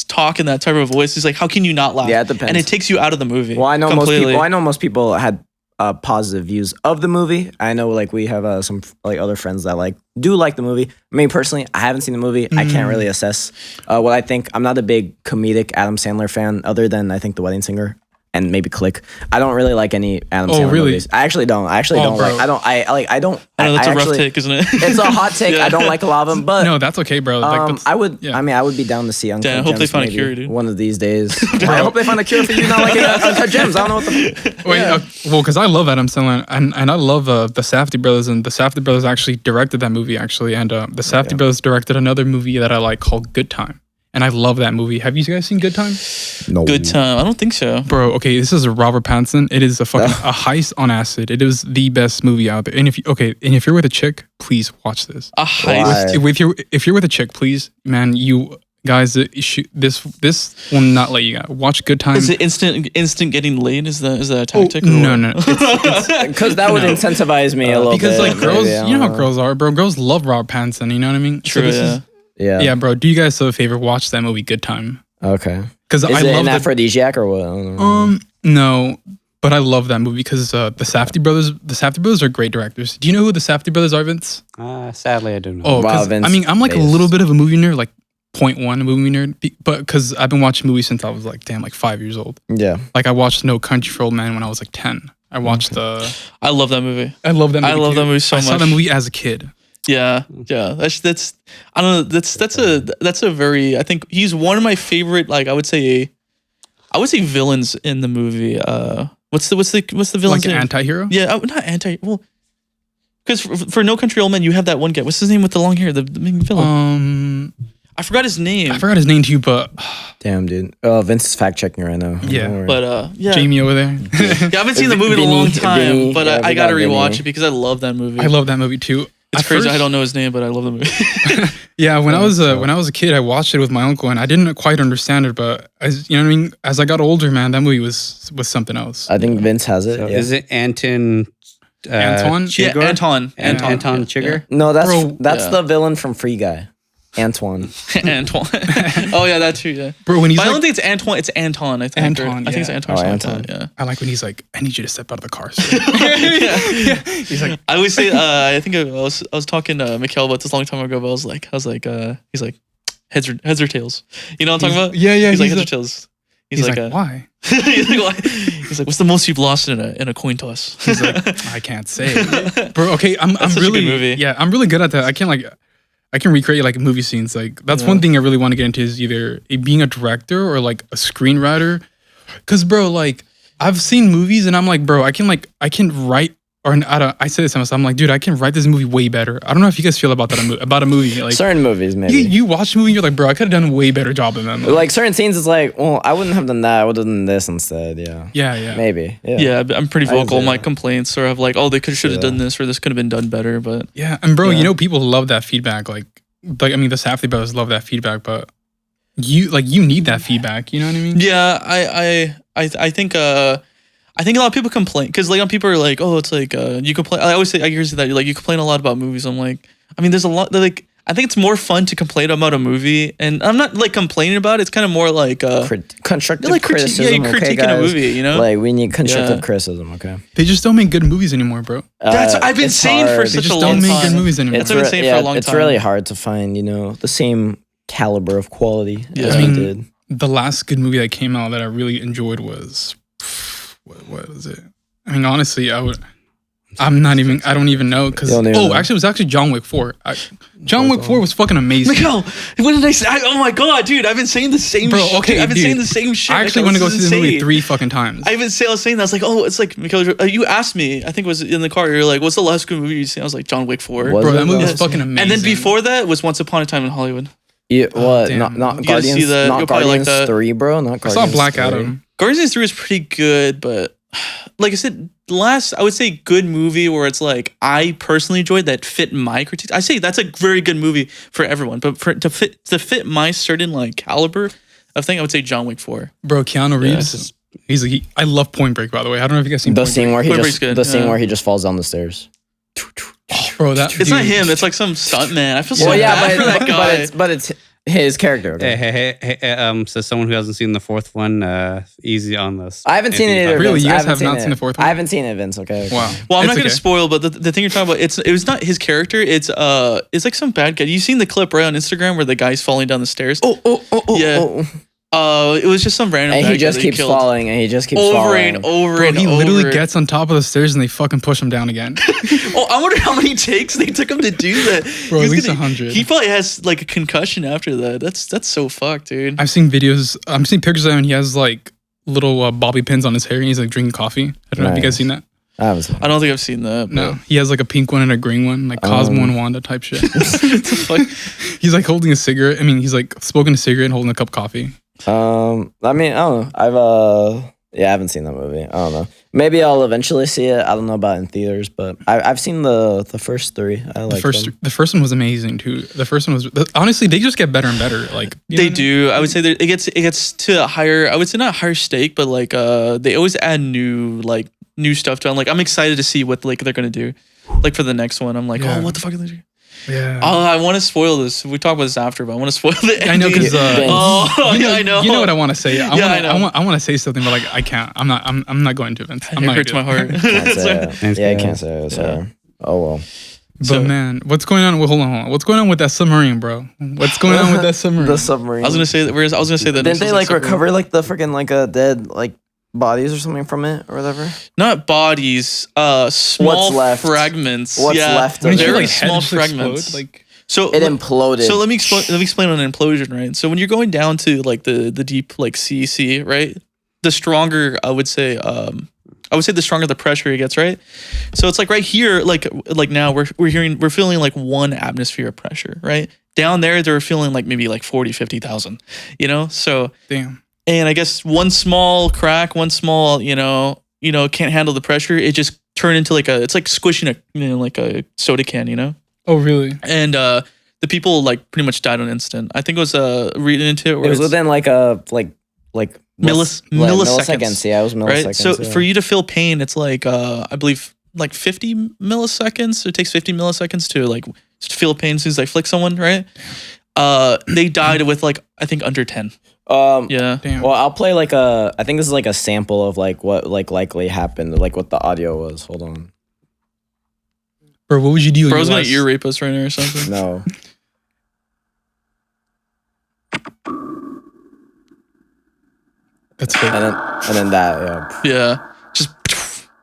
talk in that type of voice. He's like, how can you not laugh? Yeah, it depends. And it takes you out of the movie. Well, I know completely. most people had positive views of the movie. I know like we have some like other friends that like do like the movie. I mean, personally, I haven't seen the movie. I can't really assess what I think. I'm not a big comedic Adam Sandler fan, other than I think The Wedding Singer and maybe Click. I don't really like any Adam Sandler really? movies. I actually don't. I don't bro. like. I don't. I don't. I know that's I a rough actually, take, isn't it? It's a hot take. Yeah. I don't like a lot of them, but No, that's okay, bro. Like, that's, I would. yeah. I mean, I would be down to see Uncut Damn, I hope they Gems find a maybe cure, dude. one of these days. I hope they find a cure for you not liking Uncut Gems. I don't know what the. Wait, well, because I love Adam Sandler and I love the Safdie brothers, and the Safdie brothers actually directed that movie actually, and the Safdie brothers directed another movie that I like called Good Time, and I love that movie. Have you guys seen Good Time? No. Good time. I don't think so. Bro, okay, this is a Robert Pattinson. It is a fucking a heist on acid. It is the best movie out there. And if you're with a chick, please watch this. A heist. Why? If you're with a chick, please, man, you guys, this will not let you go. Watch Good Time. Is it instant getting laid? Is that a tactic? or No, what? no. Because that would incentivize me a little Because bit. like girls, maybe, I you know don't how girls are, bro. Girls love Robert Pattinson. You know what I mean? True, this yeah. is Yeah. yeah, bro. Do you guys a favor? Watch that movie, Good Time. Okay. Because Is I it love an that. aphrodisiac or what? I don't know. No, but I love that movie because the Safdie brothers are great directors. Do you know who the Safdie brothers are, Vince? Sadly, I don't know. Oh, Wow, 'cause, Vince I mean, I'm like a is- little bit of a movie nerd, like 0.1 movie nerd, but because I've been watching movies since I was like 5 years old. Yeah. Like I watched No Country for Old Men when I was like 10. I watched I love that movie. I love that movie. I love too. that movie so I saw much. that movie as a kid. Yeah. That's I don't know. That's a very. I think he's one of my favorite. Like I would say villains in the movie. What's the villain's Like an name? anti-hero? Yeah, not anti. Well, because for No Country Old Men, you have that one guy. What's his name with the long hair? The main villain. I forgot his name. I forgot his name too, but Damn, dude. Oh, Vince is fact checking right now. Yeah. Don't worry. But yeah. Jamie over there. Yeah, I haven't seen the movie in a long Vinny, time, Vinny, but yeah, I we gotta got rewatch Vinny. it because I love that movie. I love that movie too. It's At crazy. first- I don't know his name, but I love the movie. Yeah, when I was a kid, I watched it with my uncle, and I didn't quite understand it. But as you know what I mean, as I got older, man, that movie was something else. I think Vince has it. So yeah. is it Anton? Antoine? Yeah, Chigurh? Anton. Anton Yeah. Chigurh? No, that's Bro, yeah. the villain from Free Guy, Antoine. Antoine. Oh yeah, that too. Yeah. Bro, when he's But I like, don't think it's Antoine. It's Anton. I think. Anton, I think it's yeah. Anton. Oh, or Anton. something like that, I like when he's like, I need you to step out of the car. sir." yeah. He's like, I always say. I think I was talking to Mikhail about this a long time ago. But I was like, he's like, heads or tails. You know what I'm talking about? yeah, He's like he's heads or tails. He's like, why? he's like, "Why?" He's like, what's the most you've lost in a coin toss? He's like, I can't say, bro. Okay, I'm such a really good movie. Yeah, I'm really good at that. I can recreate like movie scenes. Like that's one thing I really want to get into is either being a director or like a screenwriter. Cause bro, like I've seen movies and I'm like, bro, I can write I say this to myself. I'm like, dude, I can write this movie way better. I don't know if you guys feel about that about a movie. Like Certain movies, maybe. you watch a movie, you're like, bro, I could have done a way better job than them. Like certain scenes, it's like, well, I wouldn't have done that. I would have done this instead. Yeah. yeah. Maybe. Yeah. Yeah, I'm pretty I can vocal in say my that. complaints, or of like, oh, they should have done this, or this could have been done better. But Yeah, and bro, Yeah. you know, people love that feedback. Like I mean, the Safdie brothers love that feedback, but you need that feedback. You know what I mean? yeah, I think I think a lot of people complain because like people are like, oh, it's like you complain. I always say I hear that like you complain a lot about movies. I'm like, I mean, there's a lot like I think it's more fun to complain about a movie, and I'm not like complaining about it. It's kind of more like Constructive like criticism. you're Okay, critiquing a guys. movie, you know? Like we need constructive Yeah. criticism. Okay. They just don't make good movies anymore, bro. That's what I've been it's saying for hard. They such just a don't long make time. good movies anymore. That's what I've been saying for a long It's time. really hard to find, the same caliber of quality Yeah. as I we mean, did. The last good movie that came out that I really enjoyed was what was it? I mean, honestly, I don't even know because You don't even know. actually, it was actually John Wick 4. John Wick 4 was fucking amazing. Miguel, what did I say? Oh my god, dude! I've been saying the same. Bro, shit. okay, I've been dude. saying the same shit. I actually Miguel. want to go This see is the movie insane. 3 fucking times. I was saying that. I was like, oh, it's like Miguel. You asked me. I think it was in the car. You're like, what's the last good movie you seen? I was like, John Wick 4. Was Bro, it? that movie was Yes. fucking amazing. And then before that was Once Upon a Time in Hollywood. Yeah, what? damn. Not You gotta Guardians. see that. Not You'll probably like Guardians that. 3, bro. Not I Guardians. saw Black 3. Adam. Guardians 3 is pretty good, but like I said, I would say good movie where it's like I personally enjoyed that fit my critiques. I say that's a very good movie for everyone, but to fit my certain like caliber of thing, I would say John Wick 4. Bro, Keanu Reeves. I love Point Break, by the way. I don't know if you guys seen The Point scene where he Point just Break's good, the scene yeah. where he just falls down the stairs. Break. Bro, that It's not dude. him. It's like some stunt man. I feel so Well, yeah, bad for that guy. but it's his character. Okay? So someone who hasn't seen the fourth one, easy on this. I haven't seen it either. Really? Vince. You I guys haven't have not it. seen the fourth one? I haven't seen it, Vince. Okay. Wow. Well, I'm It's not gonna okay. spoil, but the thing you're talking about, it was not his character. It's like some bad guy. You seen the clip right on Instagram where the guy's falling down the stairs? Yeah. It was just some random. And bad he guy just that keeps killed falling, and he just keeps over falling. and over Bro, and he over. literally gets on top of the stairs and they fucking push him down again. Oh, I wonder how many takes they took him to do that. Bro, He at was least gonna- 100. He probably has like a concussion after that. That's so fucked, dude. I've seen videos. I've seen pictures of him and he has like little bobby pins on his hair and he's like drinking coffee. I don't know if you guys Nice. seen that. I haven't seen it. I don't think I've seen that. No, but- he has like a pink one and a green one, like Cosmo and Wanda type shit. What the fuck? He's like holding a cigarette. I mean, he's like smoking a cigarette and holding a cup of coffee. I mean, I don't know. I haven't seen that movie. I don't know. Maybe I'll eventually see it. I don't know about in theaters, but I've seen the first three. I like them. The first one was amazing too. The first one was honestly they just get better and better. Like you They know? do. I would say that it gets to a higher. I would say not higher stake, but like they always add new stuff to it. Like I'm excited to see what like they're gonna do. Like for the next one, I'm like, Yeah. oh, what the fuck are they doing? Yeah. Oh, I want to spoil this. We talk about this after, but I want to spoil the I know ending. because Oh, you know, I know. You know what I want to say. I Yeah, want, I know. I want to say something, but like I can't. I'm not going to. Vince. I'm It not hurts my gonna do heart. Can't say Sorry. it. Thanks, Yeah, I guys. can't say it. Sorry. Oh well. But So- man, what's going on? Well, hold on. What's going on with that submarine, bro? What's going on with that submarine? The submarine. I was gonna say that. I was gonna say that. Didn't they like recover like the freaking like dead like bodies or something from it or whatever? Not bodies, small left? fragments. What's yeah, left of Wouldn't it? you, very like, head small just explode? fragments. Like So It imploded. So let me explain on an implosion, right? So when you're going down to like the deep like sea, right? The stronger I would say the stronger the pressure it gets, right? So it's like right here, like now we're feeling like 1 atmosphere of pressure, right? Down there they're feeling like maybe like 40, 50,000, you know? So damn. and I guess one small crack, one small, can't handle the pressure, it just turned into it's like squishing like a soda can, you know? Oh really? And the people like pretty much died on instant. I think it was reading into it where It was it's- within like a milliseconds. Yeah, it was milliseconds. right. So yeah. for you to feel pain, it's like I believe like 50 milliseconds. It takes 50 milliseconds to like feel pain as soon as I flick someone, right? They died with like I think under 10. Yeah. Damn. Well, I'll play like I think this is like a sample of like what like likely happened, like what the audio was. Hold on. Bro, what would you do? Bro's gonna US? ear rape us right now or something. No. That's fake. And then that, yeah. Yeah. Just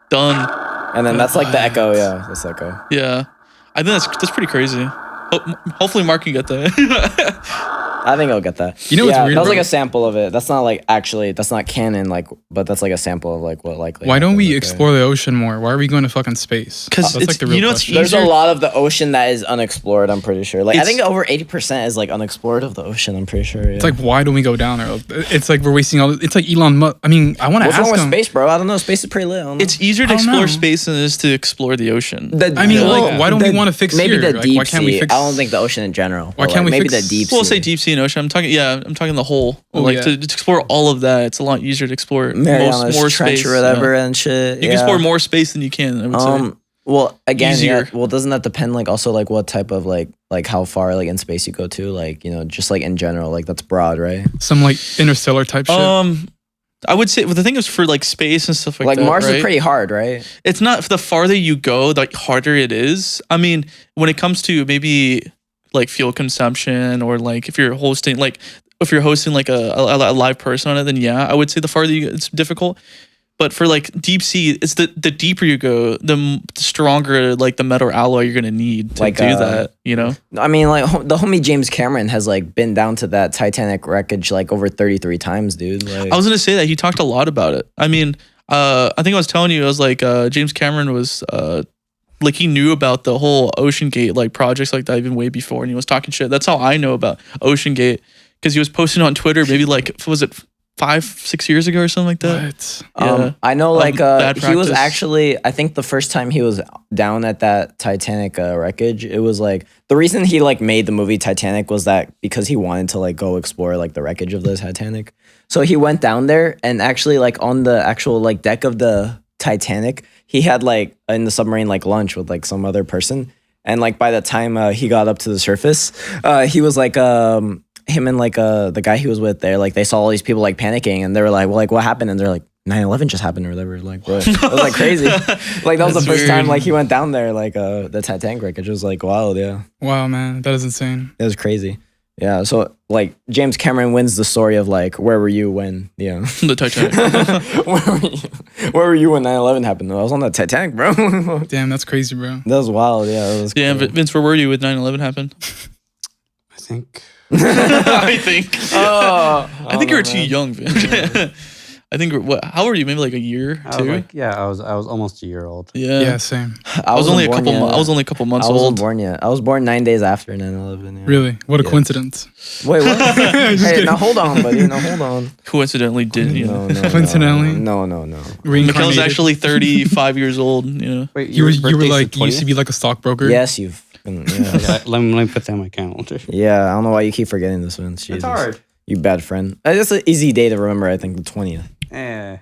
done. And then that's like the echo, yeah. That's echo. Yeah. I think that's pretty crazy. Hopefully Mark can get that. I think I'll get that. You know what's yeah, weird, that was bro? like a sample of it. That's not like actually, that's not canon, like, but that's like a sample of like what likely. Why don't happened, we okay? explore the ocean more? Why are we going to fucking space? 'Cause that's it's- like the real you know what's question. There's a easier- lot of the ocean that is unexplored. I'm pretty sure. Like I It's- think over 80% is like unexplored of the ocean. I'm pretty sure. Yeah. It's like why don't we go down there? It's like we're wasting all. It's like Elon Musk. I mean, I want to what's ask wrong with him. space, bro? I don't know. Space is pretty lit. I don't know. It's easier to I don't explore know. space than it is to explore the ocean. I mean, like, why don't we wanna fix maybe here? the Like, deep why can't we sea? fix- I don't think the ocean in general. Why but, can't like, we maybe fix- the deep sea? We'll say deep sea and ocean. I'm talking the whole. Oh, like yeah. to explore all of that, it's a lot easier to explore Mariana's more Trench space. or whatever yeah. and shit. You can explore more space than you can. I would say. Well, again, Easier. yeah, well, doesn't that depend like also like what type of like how far like in space you go to, like, you know, just like in general, like that's broad, right? Some like interstellar type shit. I would say, well, the thing is for like space and stuff like Like that. Mars right? is pretty hard, right? It's not the farther you go, the harder it is. I mean, when it comes to maybe like fuel consumption or like if you're hosting like a live person on it, then yeah, I would say the farther you go, it's difficult. But for like deep sea, it's the deeper you go, the stronger like the metal alloy you're gonna need to Like, do that. You know, I mean, like the homie James Cameron has like been down to that Titanic wreckage like over 33 times, dude. Like, I was gonna say that he talked a lot about it. I mean, I think I was telling you, I was like, James Cameron was like he knew about the whole Ocean Gate like projects like that even way before, and he was talking shit. That's how I know about Ocean Gate because he was posting on Twitter maybe like was it 5-6 years ago or something like that. What? Yeah. I know, like, bad he was practice. actually, I think the first time he was down at that Titanic wreckage, it was like, the reason he like made the movie Titanic was that because he wanted to like go explore like the wreckage of the Titanic. So he went down there and actually like on the actual like deck of the Titanic, he had like in the submarine like lunch with like some other person. And like by the time he got up to the surface, he was like, him and like the guy he was with there, like they saw all these people like panicking and they were like, well, like what happened? And they're like, 9/11 just happened or whatever. Like, bro, it was like crazy. Like that was the That's first time weird. like he went down there, like the Titanic wreckage was like wild. Yeah, Wow, man, that is insane. it was crazy. Yeah, so like James Cameron wins the story of like where were you when The Titanic. where were you when 9/11 happened? I was on the Titanic, bro. That Damn, that's crazy, bro. was wild. Yeah, it was. Yeah, cool. Vince, where were you with 9/11 happened? I think. I think. Oh, I think you were too young, Vince. I think. How old are you? Maybe like a year, I was 2. like, I was almost a year old. Yeah, same. I was only a wasn't couple. born yet. I was only a couple months I wasn't old. born yet. I was born 9 days after 9/11. Yeah. Really, what a Yeah. coincidence. Wait, what? Just Hey, kidding. now hold on, buddy. Now hold on. Coincidentally, didn't you? No, no, Coincidentally? No. Mikhail's Reincarnated. actually 35 years old. You know. Wait, You were birthday's the like you used to 20th? be like a stockbroker. Yes, you've. Yeah. Let me put that on my calendar. Yeah, I don't know why you keep forgetting this one. Jesus. You bad friend. It's an easy day to remember, I think, the 20th. Eh.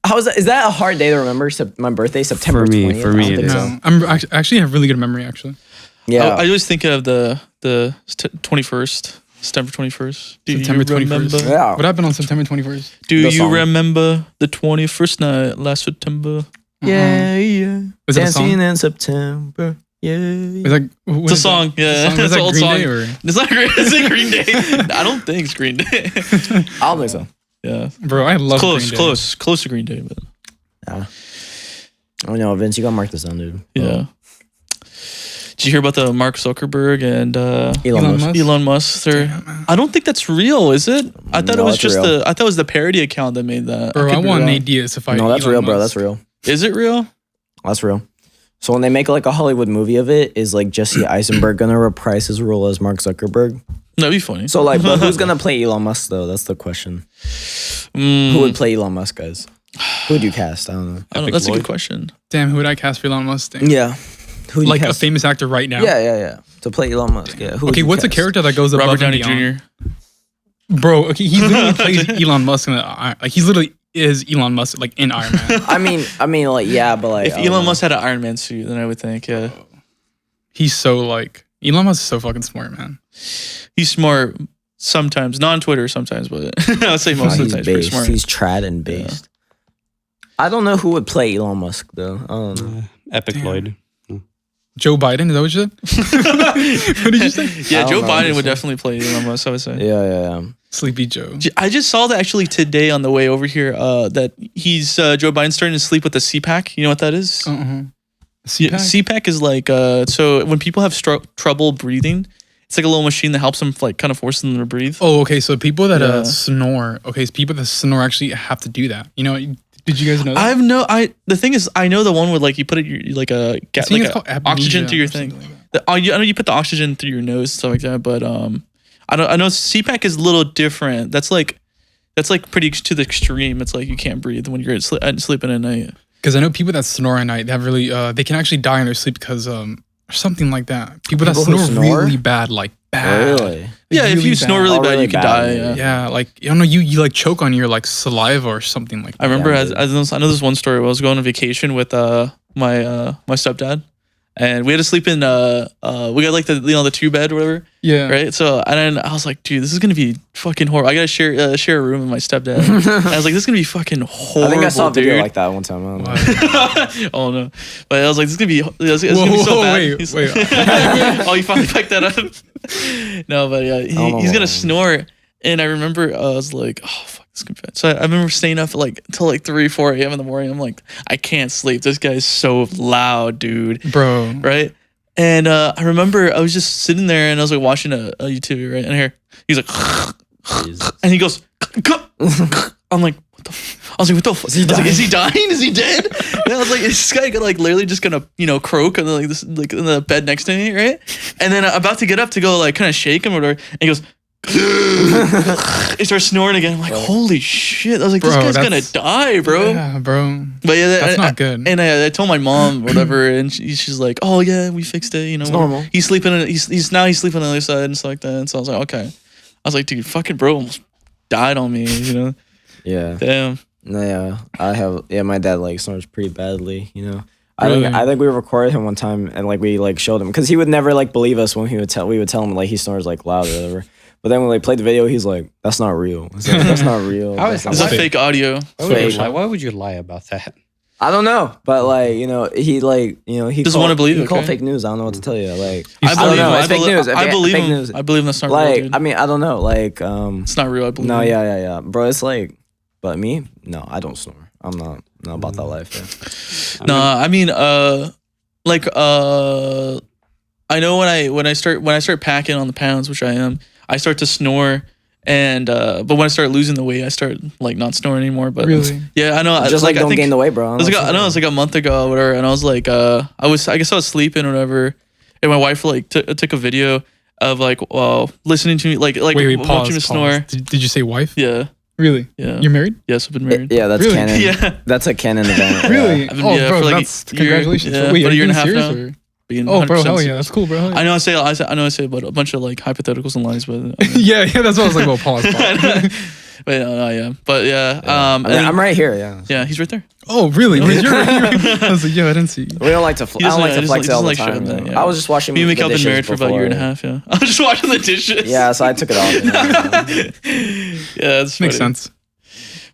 How is that? Is that a hard day to remember? My birthday, September For me- 20th? for me I don't it think is. so. No, I'm actually have really good memory actually. Yeah. I always think of the 21st, September 21st. Do September you 21st. remember? yeah. What happened on September 21st? Do The you song. remember the 21st night last September? Yeah. Was that a song? in September. Yeah. It's like It's a song. Yeah, Was it's that an old Green song. Day or It's not Green. It's a Green Day. I don't think it's Green Day. I don't think so. Yeah, bro? I love close, Green Day. close to Green Day, but Oh no, Vince, you gotta mark this down, dude. yeah. Did you hear about the Mark Zuckerberg and Elon Musk. Elon Musk? I don't think that's real, is it? I thought No, it was it's just real. I thought it was the parody account that made that. Bro, I could be want wrong. Nate Diaz to fight. No, that's Elon real, bro. Musk. That's real. Is it real? That's real. So when they make like a Hollywood movie of it, is like Jesse Eisenberg gonna reprise his role as Mark Zuckerberg? That'd be funny. So like, but who's gonna play Elon Musk though? That's the question. Who would play Elon Musk, guys? Who would you cast? I don't know. I don't, Epic that's a Lloyd. good question. Damn, who would I cast for Elon Musk? Dang. Yeah. Who would you Like a cast? famous actor right now. Yeah. To play Elon Musk. Yeah. Who would Okay, you what's a cast? character that goes above Robert Downey and beyond? Jr. Bro, okay, he literally plays Elon Musk in like he's literally is Elon Musk like in Iron Man. I mean, like yeah, but like If I don't Elon know. Musk had an Iron Man suit, then I would think, yeah, He's so like Elon Musk is so fucking smart, man. he's smart sometimes, not on Twitter sometimes, but I'll say most of he's the time, he's pretty based. smart. He's trad and based. I don't know who would play Elon Musk though. I don't know. Epic Damn. Lloyd. Joe Biden, is that what you said? What did you say? Yeah, I Joe don't know. Biden would definitely play Elon Musk, I would say. Yeah. Sleepy Joe. I just saw that actually today on the way over here. That he's Joe Biden's starting to sleep with the CPAC. You know what that is? Uh-huh. Yeah, CPAC is like so when people have trouble breathing, it's like a little machine that helps them like kind of force them to breathe. Oh, okay. So people that Yeah. snore, okay, so people that snore actually have to do that. You know, did you guys know that? The thing is I know the one where like you put it like a I think it's called oxygen apnesia through your or thing. something like that. I know you put the oxygen through your nose and stuff like that, but I know CPAC is a little different. That's like pretty to the extreme. It's like you can't breathe when you're sleeping at night. Because I know people that snore at night, they have really, they can actually die in their sleep because or something like that. People that People who snore, snore? really bad, like bad. Really? Yeah, if really you snore bad. really Oh, bad, really you could bad, die. maybe. Yeah. Yeah, like I don't know, you like choke on your like saliva or something like that. I remember Yeah, I know this one story where I was going on vacation with my stepdad, and we had to sleep in we got like the the 2-bed or whatever, Yeah, right? So and then I was like, dude, this is gonna be fucking horrible. I gotta share a room with my stepdad. And I was like, this is gonna be fucking horrible. I think I saw a video dude. like that one time. I don't know. Oh no, but I was like, this is gonna be it's gonna be so Whoa, bad. wait. Oh, you finally picked that up. No, but yeah, don't know he's what gonna I- snore, and I remember I was like, oh fuck, this is gonna be bad. So I remember staying up until like 3-4 a.m. in the morning. I'm like, I can't sleep. This guy's so loud, dude. Bro. Right? And I remember I was just sitting there and I was like watching a YouTube, right? And here he's like, and he goes, I'm like, what the? I was like, what the fuck? Is he dying? Is he dead? And I was like, is this guy like literally just gonna croak on like this like in the bed next to me, right? And then I'm about to get up to go like kind of shake him or whatever, and he goes, He starts snoring again. I'm like, holy shit! I was like, this Bro, guy's gonna that's- die, bro. Yeah, bro. But yeah, That's not good. And I told my mom whatever, and she's like, "Oh yeah, we fixed it. You know, It's normal. He's sleeping. He's sleeping on the other side and stuff like that." And so I was like, "Okay." I was like, "Dude, fucking bro almost died on me." You know, Yeah. damn. No, yeah, I have. Yeah, my dad like snores pretty badly. You know, Really? I think we recorded him one time and like we like showed him because he would never like believe us when we would tell him like he snores like loud or whatever. But then when we played the video, he's like, "That's not real. It's like, that's not real." How That's is- not This is What? real." fake audio. Why would, you Fake. lie? Why would you lie about that? I don't know, but like he like he Doesn't called- wanna believe he it, called okay? fake news. I don't know what to tell you. Like I don't believe know. him. It's fake news. I believe fake him. news. I believe that's not real, Like dude. I mean I don't know. Like It's not real. I believe. no him. yeah, bro. It's like, but me no, I don't snore. I'm not about that life. Yeah. No, I mean, like, I know when I start packing on the pounds, which I am, I start to snore, and but when I start losing the weight, I start like not snoring anymore. But Really? yeah, I know. Just like I don't think gain the weight, bro. it was like, I know it was like a month ago or whatever, and I was like, I guess I was sleeping or whatever, and my wife like took a video of like listening to me like Wait, watching pause. me Pause. snore. Did you say wife? Yeah, Really? yeah. You're married? Yes, I've been married. Yeah, that's Really? canon. Yeah. That's a canon event. Really? I've been- Oh, yeah, bro, for like that's a year- congratulations. yeah, Wait, about are a year you and a being half serious? now. Being Oh, bro, 100% hell yeah, serious. that's cool, bro. Hell yeah. I know I say about a bunch of like hypotheticals and lies, but I mean, yeah, that's what I was like. Well, pause. but no, yeah, but yeah, I mean, I'm right here. Yeah. yeah, he's right there. Oh, really? Wait, I was like, yo, I didn't see. We don't like to. He I don't doesn't- like he to doesn't flex like- all the he doesn't time. like showing you know. that, yeah. I was just watching. Me and the Mikael have been dishes married for about a year and a before. half. Yeah, I was just washing the dishes. Yeah, so I took it off. you know. yeah, that's Makes funny. sense.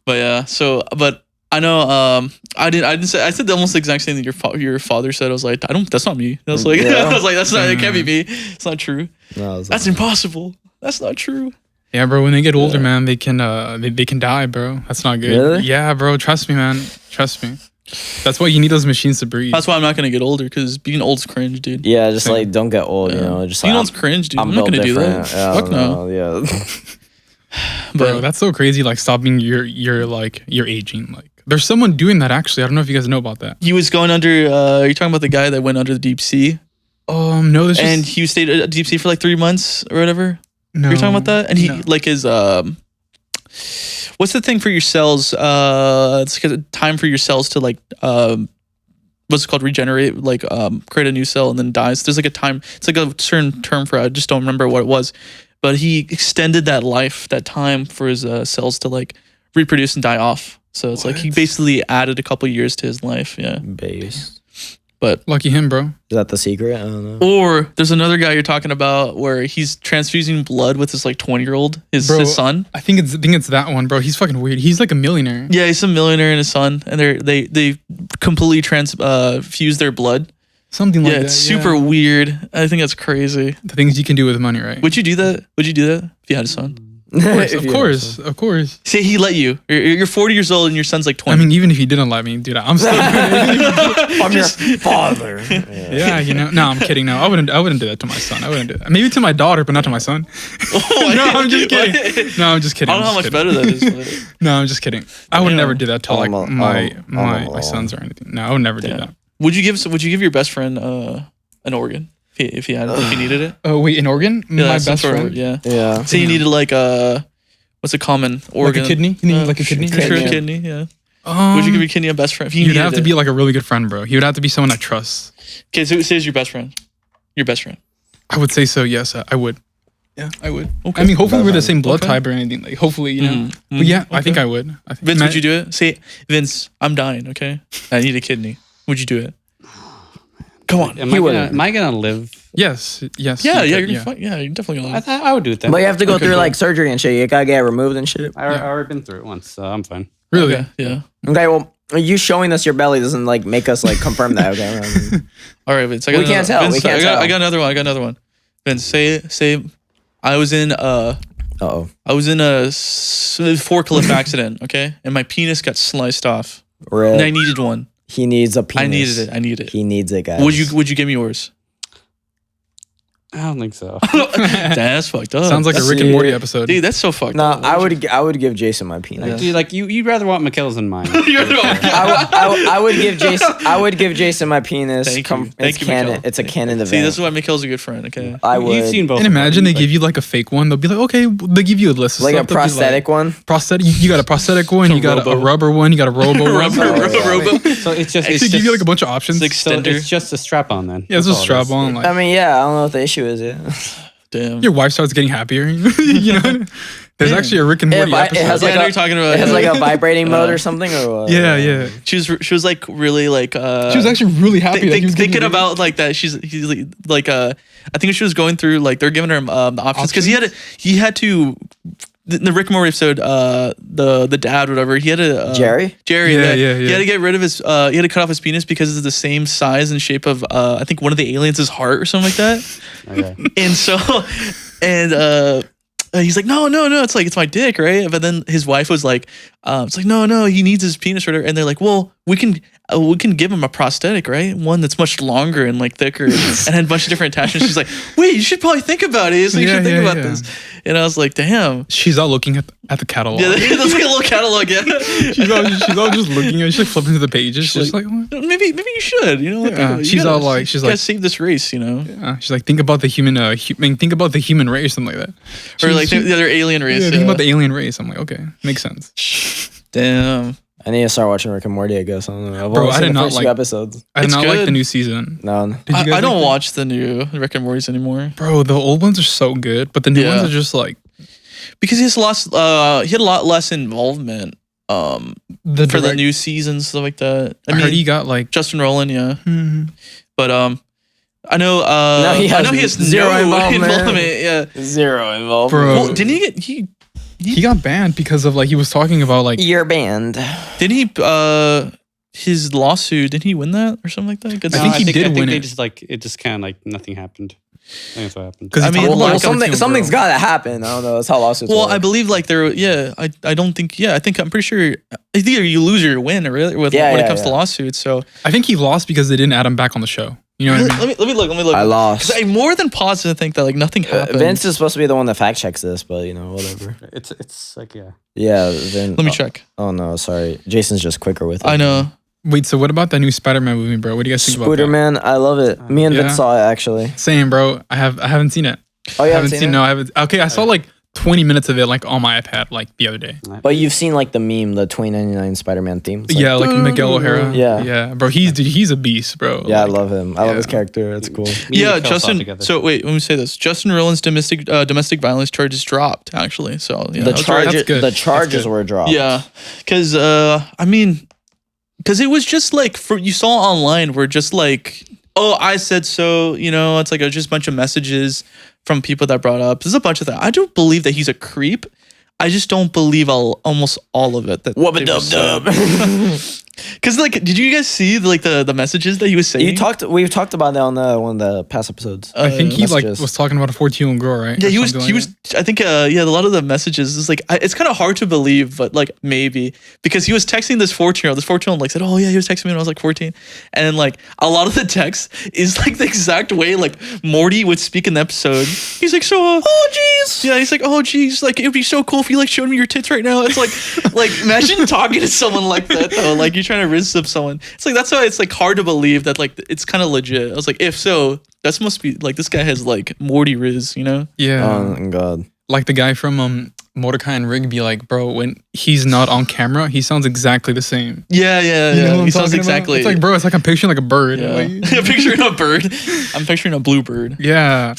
But yeah, so but I know I didn't say I said the almost exact same thing your father said. I was like, that's not me. I was like Yeah. I was like, that's not, it can't be me. It's not true. No, I was That's like, impossible. That's not true. Yeah, bro. When they get older, Yeah. man, they can they can die, bro. That's not good. Really? Yeah, bro. Trust me, man. Trust me. That's why you need those machines to breathe. That's why I'm not gonna get older because being old's cringe, dude. yeah, just like don't get old. You know, just being like, old's cringe, dude. I'm, not built gonna do that. different. Yeah, I Fuck don't no. know, Yeah. Bro, But that's so crazy. Like stopping your like your aging. Like there's someone doing that actually. I don't know if you guys know about that. he was going under. You're talking about the guy that went under the deep sea, No, there's and just he stayed at deep sea for like 3 months or whatever. no. You're talking about that, and he No. like his what's the thing for your cells? It's like a time for your cells to like what's it called, regenerate, like create a new cell and then dies. There's like a time. It's like a certain term for it. I just don't remember what it was. But he extended that life, that time for his cells to like reproduce and die off. So it's like he What? basically added a couple years to his life. Yeah. Base. But Lucky him, bro. Is that the secret? I don't know. or there's another guy you're talking about where he's transfusing blood with his like 20-year-old, his Bro. son. I think it's that one, bro. He's fucking weird. He's like a millionaire. Yeah, he's a millionaire and his son, and they completely fuse their blood. Something like Yeah, that. it's super weird. I think that's crazy. The things you can do with money, right? Would you do that? Would you do that if you had a son? Of course, If of you course, of course. Say he let you. You're 40 years old and your son's like I 20. mean, even if he didn't let me, dude, I'm still. I'm your father. Yeah, you know. No, I'm kidding. No, I wouldn't do that to my son. I wouldn't do that. Maybe to my daughter, but not to my son. No, I'm just kidding. No, I'm just kidding. I don't know how much better that is. But No, I'm just kidding. I would Damn. never do that to like my Oh. sons or anything. No, I would never do Damn. that. would you give your best friend an organ if he needed it? Oh wait, in Oregon, Yeah, my some best sort of- friend, yeah. Yeah. Say you needed like what's a common like organ? a kidney. You need like a kidney. Sure, Kidney. kidney. Yeah. Would you give your kidney a best friend? If you You'd needed have to it? be like a really good friend, bro. He would have to be someone I trust. Okay, so say is your best friend. Your best friend. I would say so. Yes, I would. Yeah, I would. Okay. I mean, hopefully we're the same blood Okay. type or anything. Like, hopefully, you know. Mhm. But yeah, I Okay. think I would. I think, Vince, would you do it? Say, Vince, I'm dying. Okay, I need a kidney. Would you do it? Come on. Am I gonna live? Yes. Yes. Yeah, you yeah, could, you're fine. Yeah, you're definitely gonna. I would do it then. But you have to go Okay, through cool. like surgery and shit. You gotta get removed and shit. I already been through it once, so I'm fine. Really? Okay, yeah. Okay, well, you showing us your belly doesn't like make us like confirm that. Okay. All right, Vince. We can't tell, Vince, we can't I got, tell. I got another one. Vince, say, I was in Uh oh. a forklift accident. Okay, and my penis got sliced off, and I needed one. He needs a penis. I needed it. He needs it, guys. Would you give me yours? I don't think so. That's fucked up. Sounds like a Rick and Morty episode. Dude, that's so fucked No, up. I would give Jason my penis. Dude, like you'd rather want Mikhail's than mine. I would give Jason my penis. Thank you. It's Thank you, canon. Mikhail. It's a canon event. See, this is why Mikhail's a good friend. Okay. I would. You've seen both. And of them, imagine they like- give you like a fake one. They'll be like, okay, they give you a list of like a stuff. They'll be prosthetic one. Prosthetic. You got a prosthetic one. You got a robo. rubber one. You got a robo one. Robo. So it's just They give you like a bunch of options. It's so extender. it's just a strap on then. Yeah, it's That's just all it strap on. I Like mean, yeah, I don't know what the issue is. Yeah, Damn. your wife starts getting happier. You know, there's actually a Rick and Morty it has episode. like I know a- you're talking about. it has like a vibrating mode or something, or what? Yeah. She was like really like. She was actually really happy. that he was getting thinking it. about like that. He's like I think she was going through like they're giving her the options because he had to. The Rick and Morty episode, the dad, whatever, he had to Jerry? Yeah. He had to get rid of his. He had to cut off his penis because it's the same size and shape of I think one of the aliens' heart or something like that. Okay. And so, he's like, no, it's like, it's my dick, right? But then his wife was like, it's like, no, he needs his penis or whatever. And they're like, well, we can give him a prosthetic, right? One that's much longer and like thicker and had a bunch of different attachments. She's like, wait, you should probably think about it. So you should think about this. And I was like, damn. She's all looking at the catalog. Yeah, that's like a little catalog, yeah. she's all just looking at. She's like flipping through the pages. She's like, what? Maybe you should, you know. Yeah, you she's gotta- all like- she's you gotta like- save this race, you know. She's like, think about the human. Think about the human race, something like that. Or like the other alien race. Yeah, think about the alien race. I'm like, okay, makes sense. Damn. I need to start watching Rick and Morty. I guess I don't know. I've Bro, only I seen did the not first like- few episodes. I did It's not like good. the new season. No, Did you guys I don't like watch the new Rick and Morty's anymore Bro, the old ones are so good, but the new Yeah. ones are just like because he had a lot less involvement the for the direct- new season, stuff like that. I heard he got like Justin Roiland, yeah, mhm. but I know he has I know he has zero no involvement. Yeah, zero involved. Bro. well, didn't he get he got banned because of like he was talking about like You're banned. didn't he his lawsuit, didn't he win that or something like that? Good I think stuff. he did win they it. just like it just kind of like nothing happened. I think that's what happened. 'Cause I he mean, talked well, about like, it on Something's Team got to happen. I don't know. That's how lawsuits Well, work. I believe like there, yeah. I don't think, yeah. I think I'm pretty sure either you lose or you win, really, when it comes to lawsuits. So I think he lost because they didn't add him back on the show. You know what I mean? let me look. I lost. Because I'm more than positive to think that like nothing happened. Vince is supposed to be the one that fact checks this, but you know, whatever. It's like yeah. Yeah, Vin. Let me check. Oh no, sorry. Jason's just quicker with it. I know. Wait, so what about that new Spider-Man movie, bro? What do you guys think about that? Spooderman, I love it. Me and Yeah. Vince saw it actually. Same, bro. I haven't seen it. Oh, you I haven't seen it? No, I haven't. Okay, I saw like 20 minutes of it like on my iPad like the other day. But you've seen like the meme, the 2099 Spider-Man theme. It's like, Yeah, like Miguel O'Hara. Yeah. yeah, bro. He's a beast, bro. yeah, I Like, love him. I love his yeah. character. It's cool. Me and Yeah, Mikhail saw it Justin. together. So wait, let me say this. Justin Roiland's domestic violence charges dropped actually. So yeah, The that was charges, That's good. the That's charges good. were dropped. Yeah, because I mean, because it was just like you saw online where just like, oh, I said so. You know, it's like just a bunch of messages from people that brought up. There's a bunch of that. I do believe that he's a creep. I just don't believe almost all of it. That Wubba they dub were saying. dub. Because like, did you guys see like the messages that he was saying? We've talked about that on one of the past episodes. I think he like messages. was talking about a 14-year-old girl, right? Yeah, Or he was. something He like was. I think. Yeah, a lot of the messages is like. It's kind of hard to believe, but like maybe because he was texting this 14-year-old. This 14-year-old like said, "Oh yeah, he was texting me when I was like 14," and then like a lot of the text is like the exact way like Morty would speak in the episode. He's like, "So, oh jeez." Yeah, he's like, "Oh jeez, like it would be so cool if you like showed me your tits right now." It's like imagine talking to someone like that though. Like you're trying to rinse up someone. It's like that's why it's like hard to believe that like it's kind of legit. I was like, if so, that must be like this guy has like Morty riz, you know? Yeah, Oh god. like the guy from Mordecai and Rigby. Like, bro, when he's not on camera, he sounds exactly the same. Yeah, You know what I'm He sounds talking about? exactly. It's like, bro, it's like I'm picturing like a bird. Yeah. Like, I'm picturing a bird. I'm picturing a blue bird. yeah.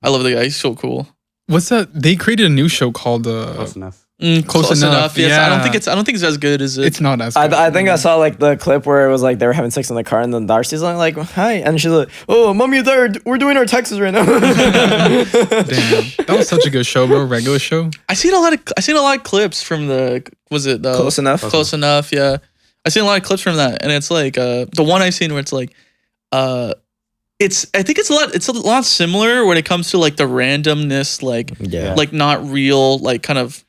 I love the guy. He's so cool. What's that? They created a new show called Close enough. Close Enough, Yes. yeah. I don't think it's as good as it. It's not as. Good. I think I saw like the clip where it was like they were having sex in the car and then Darcy's like hi, and she's like, oh, mommy and dad, we're doing our taxes right now. Damn, that was such a good show, bro. Regular show. I seen a lot of clips from the Close enough. Close enough. Yeah, I seen a lot of clips from that, and it's like the one I seen where it's like I think it's a lot similar when it comes to like the randomness, like Yeah. like not real, like kind of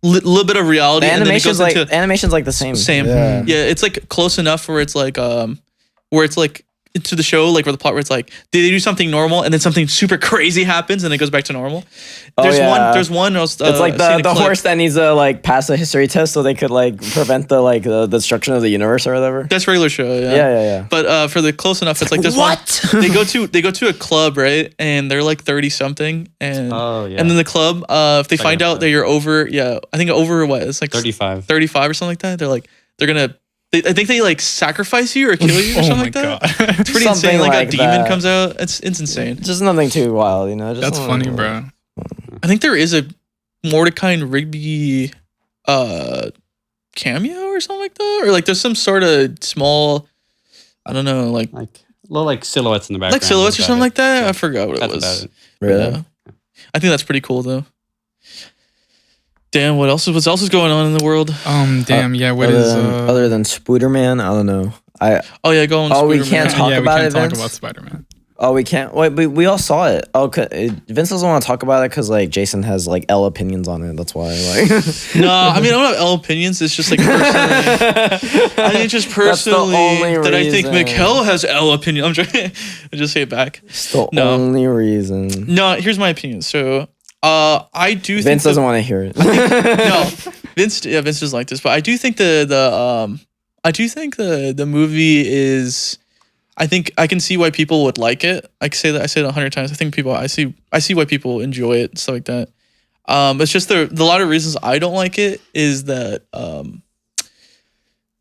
little bit of reality. The and then it animation's goes like into animation's like the same. same. Yeah. Yeah, it's like close enough where it's like into the show, like where the plot where it's like they do something normal and then something super crazy happens and it goes back to normal. There's one. It's like the horse that needs to like pass a history test so they could like prevent the destruction of the universe or whatever. That's regular show. Yeah. But for the close enough, it's like this What? one. They go to a club, right? And they're like 30 something, and and then the club, if they find out that you're over, I think over what? It's like 35 or something like that. They're gonna. I think they like sacrifice you or kill you or something like that. It's pretty Something insane. Like a like demon that. comes out. It's insane. Just nothing too wild, you know. Just That's something- funny, bro. I think there is a Mordecai and Rigby cameo or something like that, or like there's some sort of small, I don't know, like little like silhouettes in the background. like silhouettes or That's something about like that. it. I forgot what That's it was. about it. Really? Yeah. I think that's pretty cool though. Damn, what else is going on in the world? Damn. Yeah. What other is? than, other than Spooderman? I don't know. Oh yeah, go on. Oh, we Spooderman. can't talk yeah, we about can't it, talk Vince? about Spider-Man. Oh, we can't. Wait, we all saw it. Oh, Vince doesn't want to talk about it because like Jason has like L opinions on it. That's why. Like, No, I mean I don't have L opinions. It's just like personally. I think just personally only that I think reason. Mikkel has L opinion. I'm trying to just say it back. it's the No. only reason. No, here's my opinion. So, I do think Vince doesn't want to hear it. no, Vince does like this, but I do think the movie is. I think I can see why people would like it. I say it 100 times. I think I see why people enjoy it and stuff like that. It's just the lot of reasons I don't like it is that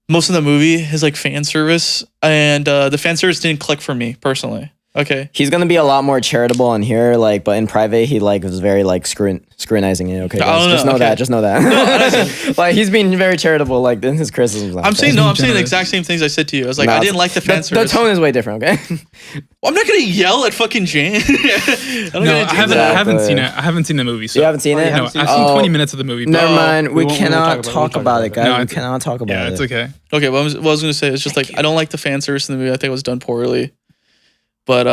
most of the movie is like fan service, and the fan service didn't click for me personally. Okay. He's gonna be a lot more charitable on here, like, but in private, he like was very like scrutinizing it. Okay, I guys, don't just know, know okay. that. Just know that. Like he's being very charitable, like in his criticisms. I'm saying the generous. exact same things I said to you. I was like, Nah, I didn't like the fan the service. tone is way different. Okay. I'm not gonna yell at fucking Jan. I'm No, gonna I do haven't. that. I haven't seen Exactly. it. I haven't seen the movie. So. You haven't seen it? No, I've seen 20 minutes of the movie. but- Never mind. We won't cannot talk talk about it, guys. No, we it's- cannot talk about Yeah, it. it's okay. Okay, what I was gonna say is just like I don't like the fan service in the movie. I think it was done poorly. But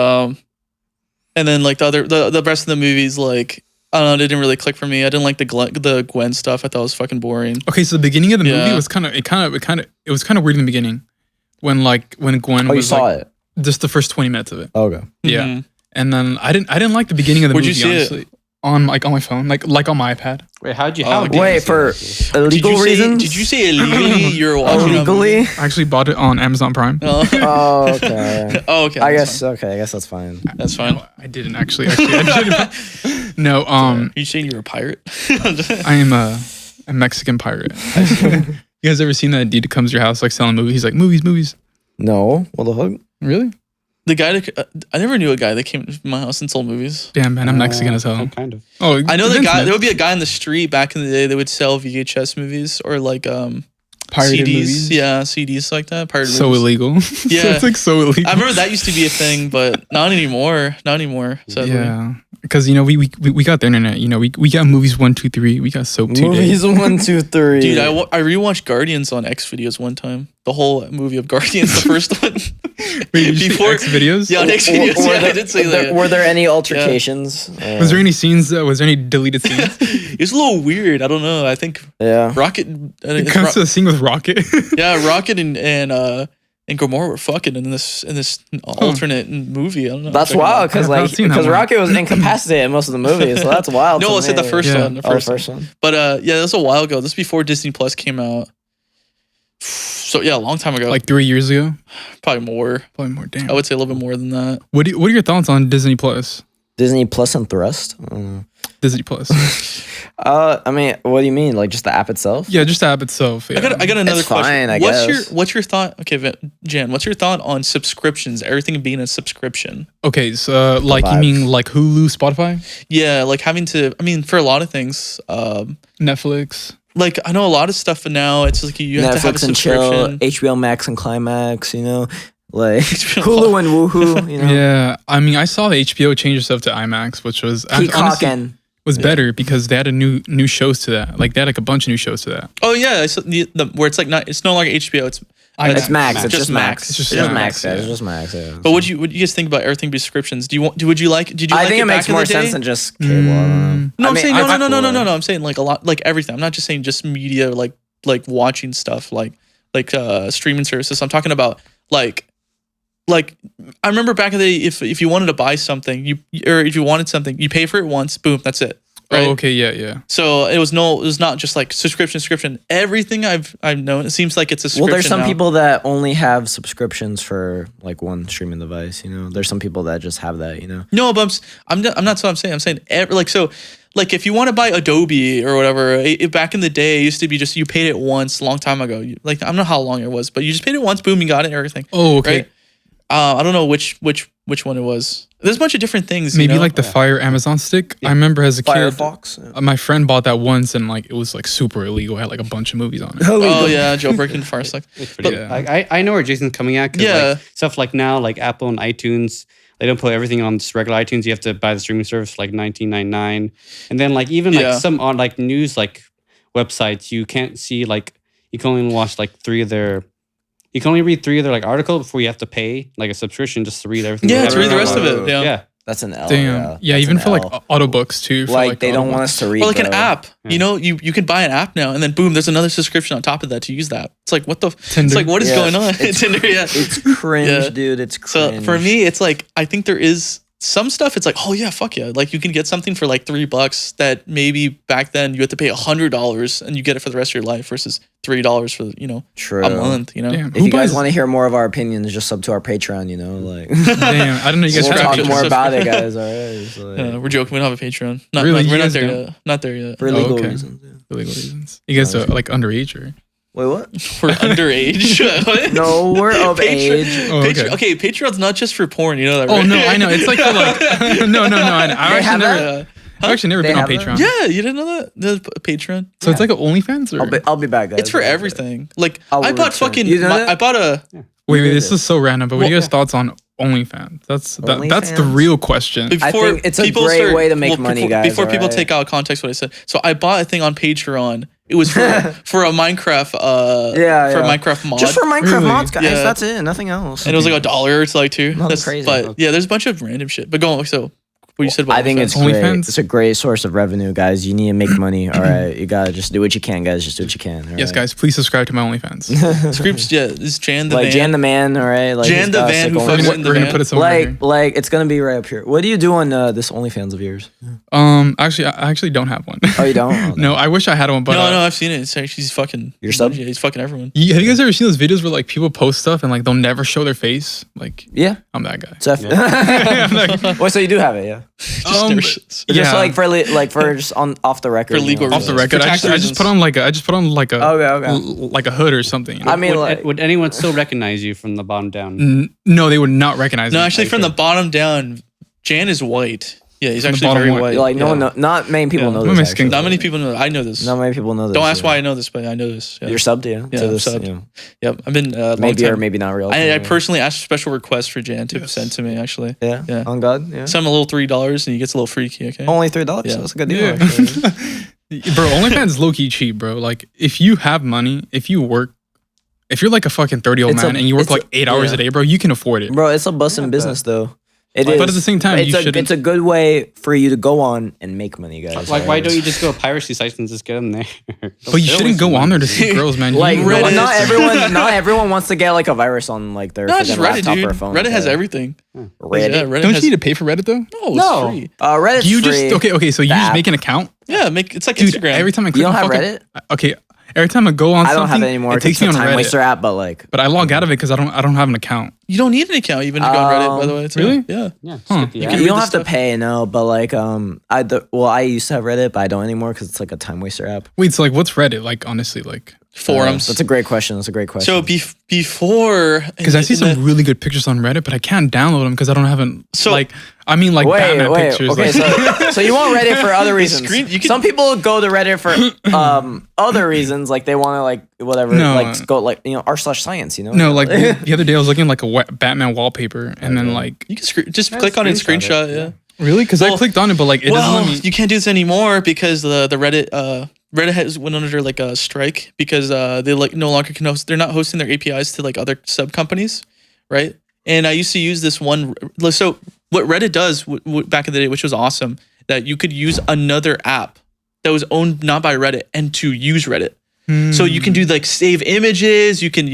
and then like the rest of the movies, like I don't know, they didn't really click for me. I didn't like the Gwen stuff. I thought it was fucking boring. Okay, so the beginning of the movie Yeah. was kind of weird in the beginning when Gwen Oh, you was saw like it? just the first 20 minutes of it. Okay. Yeah. Mhm. And then I didn't like the beginning of the Where'd you movie see it? honestly. On my phone, like on my iPad. Wait, how did Oh, you Wait, see for that? illegal reasons? Did you say illegally you're watching a illegally? movie? I actually bought it on Amazon Prime. Oh, Oh, okay. oh, okay. I that's guess fine. okay. I guess that's fine. That's fine. No, I didn't actually. I didn't. No, Are you saying you're a pirate? I am a Mexican pirate. You guys ever seen that dude that comes to your house like selling movies? He's like movies. No. What the fuck? Really? The guy that I never knew a guy that came to my house and sold movies. Damn man, I'm Mexican as hell. Kind of. Oh, I know the Vince, guy. man. There would be a guy in the street back in the day that would sell VHS movies or like Pirated CDs. movies. Yeah, CDs like that. Pirated So movies. illegal. So Yeah. it's like so illegal. I remember that used to be a thing, but not anymore. Not anymore. Sadly. Yeah, because you know we got the internet. You know we got movies 1, 2, 3. We got soap 2 days. Movies 1, 2, 3. Dude, I rewatched Guardians on X videos one time. The whole movie of Guardians, the first one. Wait, did you say X videos? Yeah, on X videos. Yeah, I did say that. Were there any altercations? Was there any scenes? Was there any deleted scenes? It's a little weird. I don't know. I think Yeah. Rocket. It comes to the scene with Rocket. Yeah, Rocket and Gamora were fucking in this alternate movie. I don't know. That's Check it wild out. because I haven't like seen that because one. Rocket was incapacitated in most of the movies, so that's wild. No, to I said me. the first Yeah. one. The Oh, the first, first one. one. But yeah, that was a while ago. This was before Disney Plus came out. So yeah, a long time ago. Like 3 years ago. probably more. Probably more. Damn. I would say a little bit more than that. What are your thoughts on Disney Plus? Disney Plus and Thrust. I don't know. Disney Plus. I mean, what do you mean? Like just the app itself? Yeah, just the app itself. Yeah. I got another It's question. fine, I what's guess. your thought? Okay, Jan, what's your thought on subscriptions? Everything being a subscription. Okay, so like you vibes. mean like Hulu, Spotify, Yeah, like having to. I mean, for a lot of things. Netflix. Like I know a lot of stuff now. It's like you have to have a Netflix and chill, subscription. HBO Max and Climax. You know, like Hulu and Woohoo. You know, Yeah, I mean, I saw the HBO change itself to IMAX, which was Peacock honestly and was better because they had a new shows to that. Like they had like a bunch of new shows to that. Oh yeah, it's where it's like not. It's no longer HBO. It's it's Max. Max. It's just Max. It's just It's just Max, Max. Guys. yeah. It's just Max. Yeah. But what do you guys think about everything be subscriptions? Do you want? Would you like? Did you? I like think it back makes in the more day? sense than just cable. I don't know. No, I I'm mean, saying I- no. I'm saying like a lot, like everything. I'm not just saying just media, like watching stuff, like streaming services. I'm talking about like like I remember back in the day, if you wanted to buy something, or if you wanted something, you pay for it once, boom, that's it. Right? Oh, okay, yeah. So it was not just like subscription. Everything I've known, it seems like it's a subscription. Well, there's some now. people that only have subscriptions for like one streaming device. There's some people that just have that. No, but I'm not. So I'm saying like if you want to buy Adobe or whatever, back in the day, it used to be just you paid it once, a long time ago. I don't know how long it was, but you just paid it once, boom, you got it and everything. Oh, okay. Right? I don't know which one it was. There's a bunch of different things. Maybe like the Fire Amazon stick. I remember as a kid, Firefox. my friend bought that once, and like it was like super illegal. It had like a bunch of movies on it. Oh yeah, jailbreaking Fire Stick. It's pretty. Yeah. I know where Jason's coming at. 'Cause, Yeah. like, stuff like now, like Apple and iTunes, they don't put everything on just regular iTunes. You have to buy the streaming service like $19.99, and then like even Yeah. like some on like news like websites, you can't see like you can only watch like you can only read 3 of their like article before you have to pay like a subscription just to read everything. Yeah, they to have read the rest of on. it. Yeah. Yeah. That's an L. Damn. Yeah, that's even an for like L. audiobooks too. For, Like they don't audiobooks. want us to read. Or like an the- app. Yeah. You can buy an app now, and then boom, there's another subscription on top of that to use that. It's like what the? Tinder. It's like what is Yeah, going on? it's- Tinder, yeah. It's cringe, Yeah. dude. It's So cringe. for me, it's like I think there is some stuff. It's like, oh yeah, fuck yeah! Like you can get something for like $3 that maybe back then you had to pay $100 and you get it for the rest of your life versus $3 for True. a month. Damn. If Who you guys buys? want to hear more of our opinions, just sub to our Patreon. Like Damn, I didn't know you guys we'll were talk Subscription. more about it, guys. All right. It's like, We're joking. We don't have a Patreon. Not, Really? You we're not guys there don't? yet. Not there yet. for legal okay. reasons. Yeah. for legal reasons. You guys are like underage or? Wait, what? We're underage. What? No, we're of Patreon- age. Oh, okay. Okay, Patreon's not just for porn. You know that, Oh right? no, I know. It's like for like no. I know. They have that? I've actually never They been on have that? Patreon. Yeah, you didn't know that? The Patreon. So it's like an OnlyFans or? I'll be back, guys. It's for everything. Like I'll I bought return. fucking. You know that? I bought a. Wait, did this it. is so random. But what are you Well, guys' thoughts on OnlyFans? That's the OnlyFans? real question. Before I think it's a people great way to make money, guys, Before people alright? take out context what I said, so I bought a thing on Patreon. It was for a Minecraft. Yeah, for a yeah. Minecraft mod. Just for Minecraft Really? mods, guys. Yeah. That's it. Nothing else. and it was like $1 to like $2. Nothing crazy. But yeah, there's a bunch of random shit. But go on. So what you said about I think it's OnlyFans. great. OnlyFans? It's a great source of revenue, guys. You need to make money. All right, you gotta just do what you can, guys. Just do what you can. all Yes, right? guys, please subscribe to my OnlyFans. Scripts. Yeah, this is Jan the Like Van. Jan the Man, all right. Like Jan he's the got a Van sick who OnlyFans. fucks we're in the gonna van. put it somewhere. here. Like it's gonna be right up here. What do you do on this OnlyFans of yours? Actually, I actually don't have one. Oh, you don't? Oh, No, I wish I had one, but no, I've seen it. It's like she's fucking. Your sub? Yeah, he's fucking everyone. Have you guys ever seen those videos where like people post stuff and like they'll never show their face? Like Yeah. I'm that guy. So well, so you do have it, yeah. Just never shits. Just Yeah. like for just on off the record. For legal Off the reasons. record, For I tax just put on like a Okay. like a hood or something. you know? I mean, Would, like, would anyone still recognize you from the bottom down? No, they would not recognize No, me. actually, from the bottom down, Jan is white. Yeah, he's From the actually bottom very white. white. like no yeah. one, not many people Yeah. know What am I this. skin- Actually. Not many people know. I know this. Not many people know this. Don't ask yeah. why I know this, but I know this. Yeah. You're subbed, yeah. Yeah, to I'm this, subbed. yeah. Yep, I've been long Maybe or time. maybe not real. I personally asked a special request for Jan to Yes. send to me. Actually, yeah. yeah. On God, yeah. send him a little $3 and he gets a little freaky. Okay. Only $3. Yeah. That's a good deal. Yeah. Actually. Bro, OnlyFans is low key cheap, bro. Like if you have money, if you work, if you're like a fucking 30-year-old It's a- man and you work it's a- like 8 hours yeah. a day, bro, you can afford it. Bro, it's a busting business though. It is. But at the same time, it's you a shouldn't. it's a good way for you to go on and make money, guys. Like, why don't you just go to piracy sites and just get them there? But you shouldn't go on there to see girls, man. Like You- Reddit. not everyone wants to get like a virus on like their No, freaking just Reddit, laptop dude. or phone. Reddit has okay? everything. Reddit. Yeah, Reddit Don't has. you need to pay for Reddit though? No, it's No. free. Reddit's Do you free. just okay? So you The just app. make an account, Yeah, it's like dude. Instagram. Every time I click You don't on have fucking, Reddit? okay. Every time I go on I don't something, have it anymore. it takes me on it's a time Reddit. waster app, but like But I log out of it because I don't have an account. You don't need an account even to go on Reddit. By the way, too. Really? Yeah. Yeah, just Huh. get the You app. can you read don't the have to stuff. pay, no. But like I used to have Reddit, but I don't anymore because it's like a time waster app. Wait, so like, what's Reddit? Like, honestly, like, Forums. That's a great question. So before, because I see some really good pictures on Reddit, but I can't download them because I don't have an. So- like, I mean, like Batman pictures. Okay, like, so you want Reddit for other reasons. you can- Some people go to Reddit for other reasons, like they want to like whatever, No. like go like r/science, you know? no, like the other day I was looking like a Batman wallpaper, and then like, you can just Yeah, click on it and screenshot screenshot. it, Yeah. really? Because I Well- clicked on it, but like, it doesn't Well, let me. you can't do this anymore because the Reddit Reddit has went under like a strike because they like no longer can host. They're not hosting their APIs to like other sub companies, right? And I used to use this one. So what Reddit does back in the day, which was awesome, that you could use another app that was owned not by Reddit and to use Reddit. So you can do like save images. You can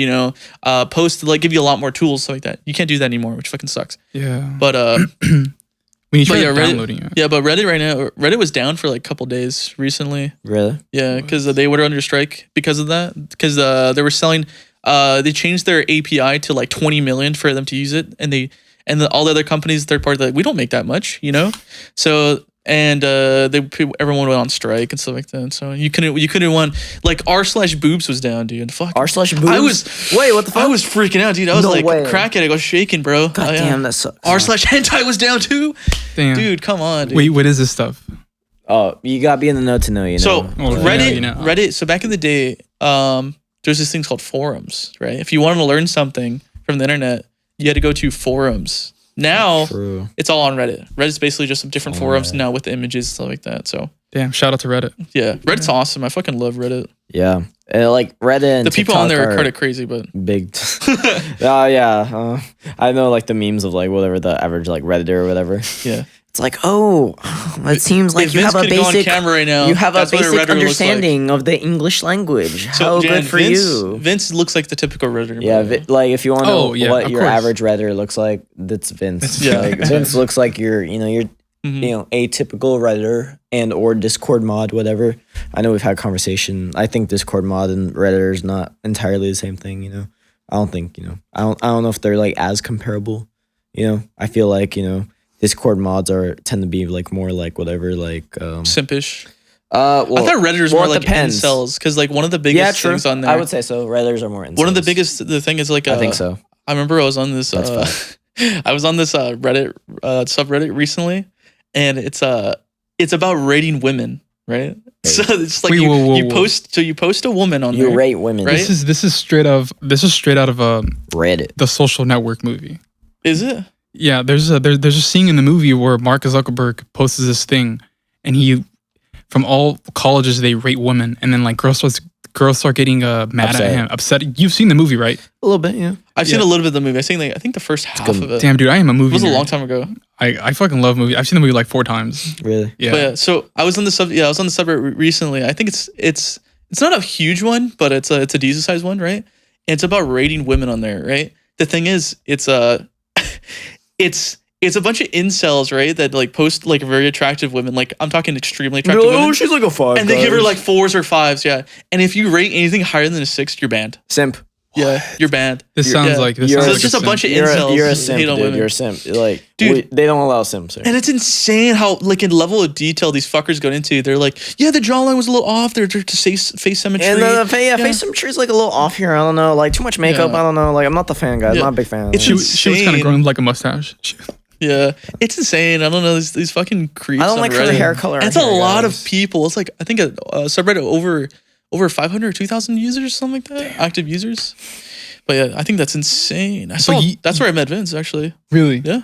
post like give you a lot more tools stuff like that. You can't do that anymore, which fucking sucks. Yeah. But when you try Reddit, downloading it. yeah, but Reddit right now, Reddit was down for like a couple days recently. Really? Yeah, because they were under strike because of that. Because they were selling, they changed their API to like 20 million for them to use it, and all the other companies, third party, like we don't make that much, So everyone went on strike and stuff like that. So you couldn't want like r/boobs was down, dude. Fuck. r/boobs. Wait, what the fuck? I was freaking out, dude. I was No like way. cracking. I was shaking, bro. God damn, that sucks. r/hentai was down too. Damn. Dude, come on, dude. Wait, what is this stuff? Oh, you gotta be in the know to know. So Oh, Reddit, yeah, Reddit. So back in the day, there's this thing called forums, right? If you wanted to learn something from the internet, you had to go to forums. Now True. it's all on Reddit. Reddit's basically just some different forums now with the images stuff like that. So Damn, shout out to Reddit. yeah, Reddit's awesome. I fucking love Reddit. Yeah, like Reddit and The people on TikTok there are are kind of crazy, but big. Oh yeah, I know like the memes of like whatever the average like Redditor or whatever. yeah. It's like, oh, it seems like If you Vince have a could go on basic camera right now, you have a that's what a basic Redditor looks like. understanding of the English language. So, How Jan, good for Vince, you. Vince looks like the typical Redditor. Yeah, like if you want to know Oh, yeah, what of your course. average Redditor looks like, that's Vince. Yeah. Like, Vince looks like your Mhm. atypical Redditor and or Discord mod, whatever. I know we've had conversation. I think Discord mod and Redditor is not entirely the same thing. I don't think I don't know if they're like as comparable. I feel like Discord mods tend to be like more like whatever like Simpish. well, I thought Redditors well, were it like depends. incels because like one of the biggest yeah, true. things on there. I would say so. Redditors are more incels. one of the biggest. The thing is like I think so. I remember I was on this. That's I was on this Reddit subreddit recently, and it's about rating women, right? So it's like Wait, whoa, you whoa. post a woman on You there. rate women. Right? This is straight out of Reddit. the Social Network movie. Is it? Yeah, there's a scene in the movie where Mark Zuckerberg posts this thing, and he, from all colleges, they rate women, and then like girls start getting mad Upset. at him, upset. You've seen the movie, right? A little bit, yeah. I've seen a little bit of the movie. I think the first half good. of it. Damn, dude, I am a It movie. was a nerd. long time ago. I fucking love movies. I've seen the movie like 4 times. Really. Yeah. But yeah, so I was on the subreddit recently. I think it's not a huge one, but it's a decent sized one, right? And it's about rating women on there, right? The thing is, it's a bunch of incels, right? That like post like very attractive women. Like I'm talking extremely attractive women. she's like a 5. And they give her like 4s or 5s, yeah. And if you rate anything higher than a 6, you're banned. simp. Yeah, you're banned. This sounds yeah. like this. You're- Sounds So like it's just a sin. bunch of You're incels a hate simp, on dude. women. You're a simp. Like, Dude. they don't allow simps here. And it's insane how, like, in level of detail these fuckers go into. They're like, yeah, the jawline was a little off. They're to say face symmetry. And face symmetry is like a little off here. I don't know. Like too much makeup. Yeah. I don't know. Like I'm not the fan, guys. Yeah. Not a big fan. It's She was kind insane. of growing like a mustache. Yeah, it's insane. I don't know these fucking creeps. I don't on like her Reddit. hair color. And it's a lot of people. It's like I think a subreddit over 500 or 2,000 users, something like that, active users. But yeah, I think that's insane. That's where I met Vince actually. Really? Yeah,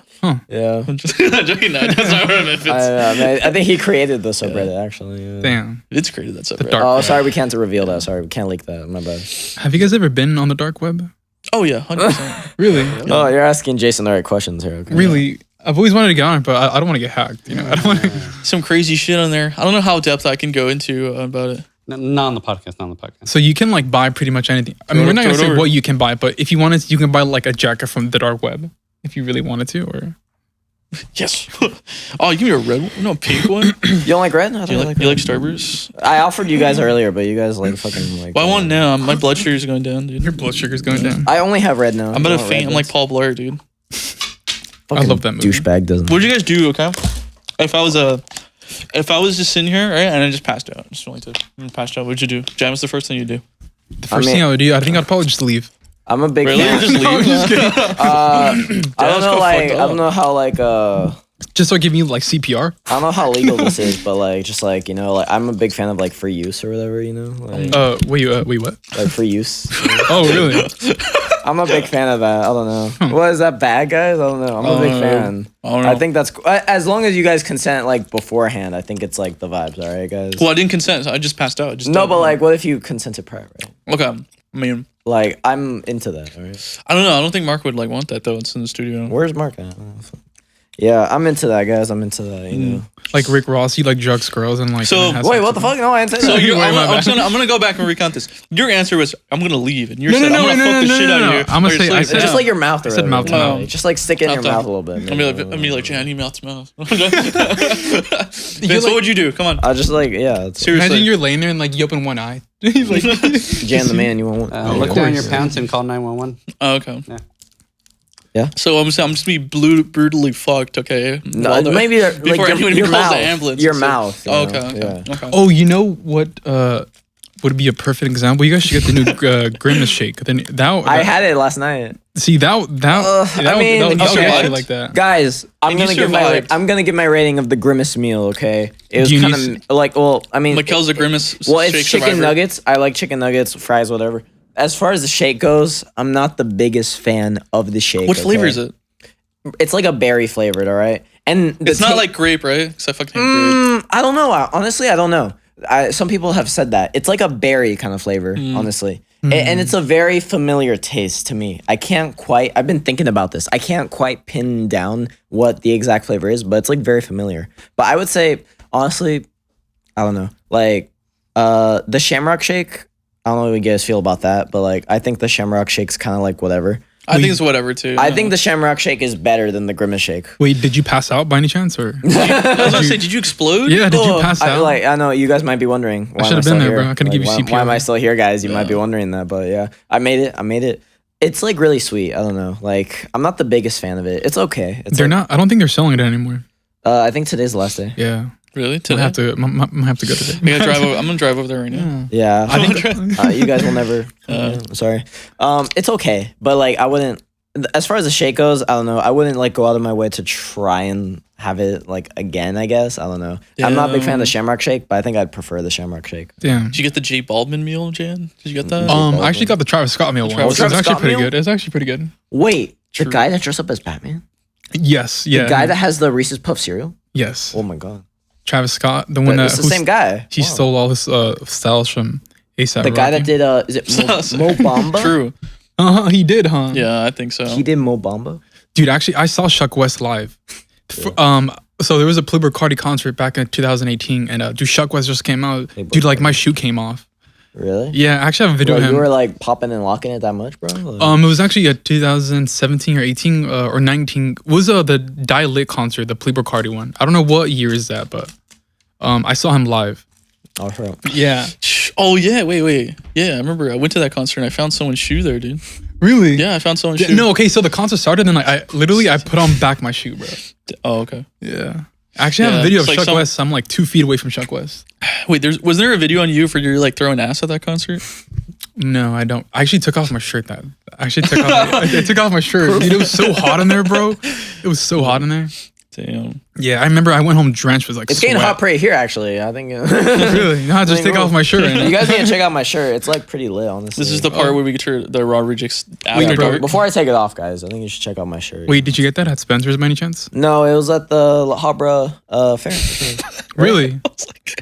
Yeah. I'm just joking. No, that's not where I met Vince. I think he created the subreddit actually. Yeah. Damn. Vince created that subreddit. dark- Oh, sorry, we can't reveal that. Sorry, we can't leak that. My bad. Have you guys ever been on the dark web? Oh yeah, 100%. Really? Oh, you're asking Jason the right questions here. Okay. Really? I've always wanted to get on it, but I don't want to get hacked. I don't want to. Some crazy shit on there. I don't know how depth I can go into about it. Not on the podcast. Not on the podcast. So you can like buy pretty much anything. I mean, Throw we're it- not gonna throw it say over. what you can buy, but if you wanted, you can buy like a jacket from the dark web if you really wanted to. Or Yes. Oh, you mean a red one? No, a pink one. You don't like red? I Do you don't like Starburst? I offered you guys earlier, but you guys like fucking like. Well, I want now. My blood sugar is going down, dude. your blood sugar's going down. I only have red now. I'm You about to want faint. red I'm like bits? Paul Blart, dude. I love that movie. Douchebag doesn't. What'd you guys do? Okay, if I was just sitting here, right, and I just passed out, just wanted to passed out. What'd you do? Jam, what's the first thing you do? The first thing I would do, I think I'd probably just leave. I'm a big Really? fan. Just leave? I don't That's know, got like fucked I don't know how like Just start giving you like CPR. I don't know how legal this is, but like just like like I'm a big fan of like free use or whatever, like, Wait, what? like free use. Oh, really? I'm a big fan of that. I don't know. What is that bad, guys? I don't know. I'm a big fan. I don't know. I think that's as long as you guys consent like beforehand. I think it's like the vibes. All right, guys. Well, I didn't consent. So I just passed out. I just No, don't- but like, what if you consented prior? Right? okay. I mean, Like, I'm into that. All right. I don't know. I don't think Mark would like want that though. It's in the studio. Where's Mark at? Yeah, I'm into that, guys. I'm into that. You know. Like Rick Ross, he like drugs girls and like. So- and then has Wait, sex what the with fuck? No, I didn't say So that. you're, Wait, my I'm bad. gonna go back and recount this. Your answer was, I'm gonna leave, and you No, said, no, I'm no, gonna no, fuck no, the shit no, out no, of no. you. I'ma Or say- just I leave. said- Just like your mouth. I said already. mouth to mouth. Just like stick it in your Mouth to mouth a little bit. I'm gonna be like, Jan, you mouth to mouth. Vince, like- what would you do? Come on. I just like yeah. It's Seriously. Imagine you're laying there and like you open one eye. He's like, Jan the man. You want one? Look of down your course. pants and call 911. Oh, okay. Yeah. Yeah. So I'm just gonna be brutally fucked. Okay. No, While the- maybe like before anyone your calls mouth. the ambulance. Your So- mouth. you Oh, know? okay. Okay. Yeah. Okay. oh, you know what? Would be a perfect example. You guys should get the new Grimace shake. Then I had it last night. see that I mean, that, okay. actually like that. Guys, I'm And you survived. gonna give my rating of the Grimace meal. Okay, it was Do you kind need of like I mean, Mikkel's a grimace. well, it's shake chicken survivor. nuggets. I like chicken nuggets, fries, whatever. As far as the shake goes, I'm not the biggest fan of the shake. What flavor okay? is it? It's like a berry flavored, all right. And the It's not like grape, right? Because I fucking hate grape. I don't know. Honestly, I don't know. Some people have said that it's like a berry kind of flavor. Honestly, and it's a very familiar taste to me. I've been thinking about this. I can't quite pin down what the exact flavor is, but it's like very familiar. But I would say honestly, I don't know. Like the Shamrock Shake. I don't know what you guys feel about that, but like I think the Shamrock Shake's kind of like whatever. I think it's whatever too. I think the Shamrock Shake is better than the Grimace Shake. Wait, did you pass out by any chance or? I was gonna say, did you explode? Yeah, did you Oh, pass out? I know you guys might be wondering. Why I am should've still been there, here? bro. I could've give you why, CPR. why am I still here, guys? You might be wondering that, but yeah, I made it. It's like really sweet. I don't know. Like I'm not the biggest fan of it. It's okay. It's They're like, not. I don't think they're selling it anymore. I think today's the last day. Yeah, Really? I Today? have to. Might have to go today. I'm gonna drive over there right now. Yeah, I think. you guys will never. Sorry. It's okay, but like I wouldn't. As far as the shake goes, I don't know. I wouldn't like go out of my way to try and have it like again. I guess I don't know. I'm not a big fan of the Shamrock Shake, but I think I'd prefer the Shamrock Shake. Damn. Did you get the J Baldwin meal, Jan? Did you get that? I actually got the Travis Scott meal one. Travis It's actually Scott pretty meal? good. It's actually pretty good. Wait, the True. guy that dressed up as Batman, Yes. Yeah. the guy that has the Reese's Puff cereal. Yes. Oh my god, Travis Scott, the one that it's the same guy. He Wow. stole all his styles from ASAP. The guy that did is it Mo Bamba? True. He did, huh? Yeah, I think so. He did Mo Bamba. Dude, actually, I saw Chuck West live. So there was a Playboi Carti concert back in 2018, and dude, Chuck West just came out. Playboi Dude, like my shoe came off. Really? Yeah, I actually have a video Bro, of him. you were like popping and locking it that much, bro? Like, It was actually a 2017 or 18 or 19. It was the Die Lit concert, the Playboi Carti one. I don't know what year is that, but I saw him live. oh, sure. Yeah. Oh yeah, wait. Yeah, I remember. I went to that concert and I found someone's shoe there, dude. Really? Yeah, I found someone's Yeah, shoe. no, okay, so the concert started and like I put on back my shoe, bro. Oh, okay. Yeah. I actually have Yeah, a video of it's like Chuck West. I'm like 2 feet away from Chuck West. Wait, was there a video on you for you like throwing ass at that concert? No, I don't. I actually took off my shirt. I took off my shirt. Dude, it was so hot in there, bro. It was so hot in there. Damn. Yeah, I remember I went home drenched with like It's getting sweat. hot pretty here, actually. I think. Really? No, I just Like, take off my shirt. You guys need to check out my shirt. It's like pretty lit, honestly. This is the part where we get to the raw rejects Wait, after bro, dark. Before I take it off, guys, I think you should check out my shirt. Wait, did you get that at Spencer's by any chance? No, it was at the La Habra fair. Really?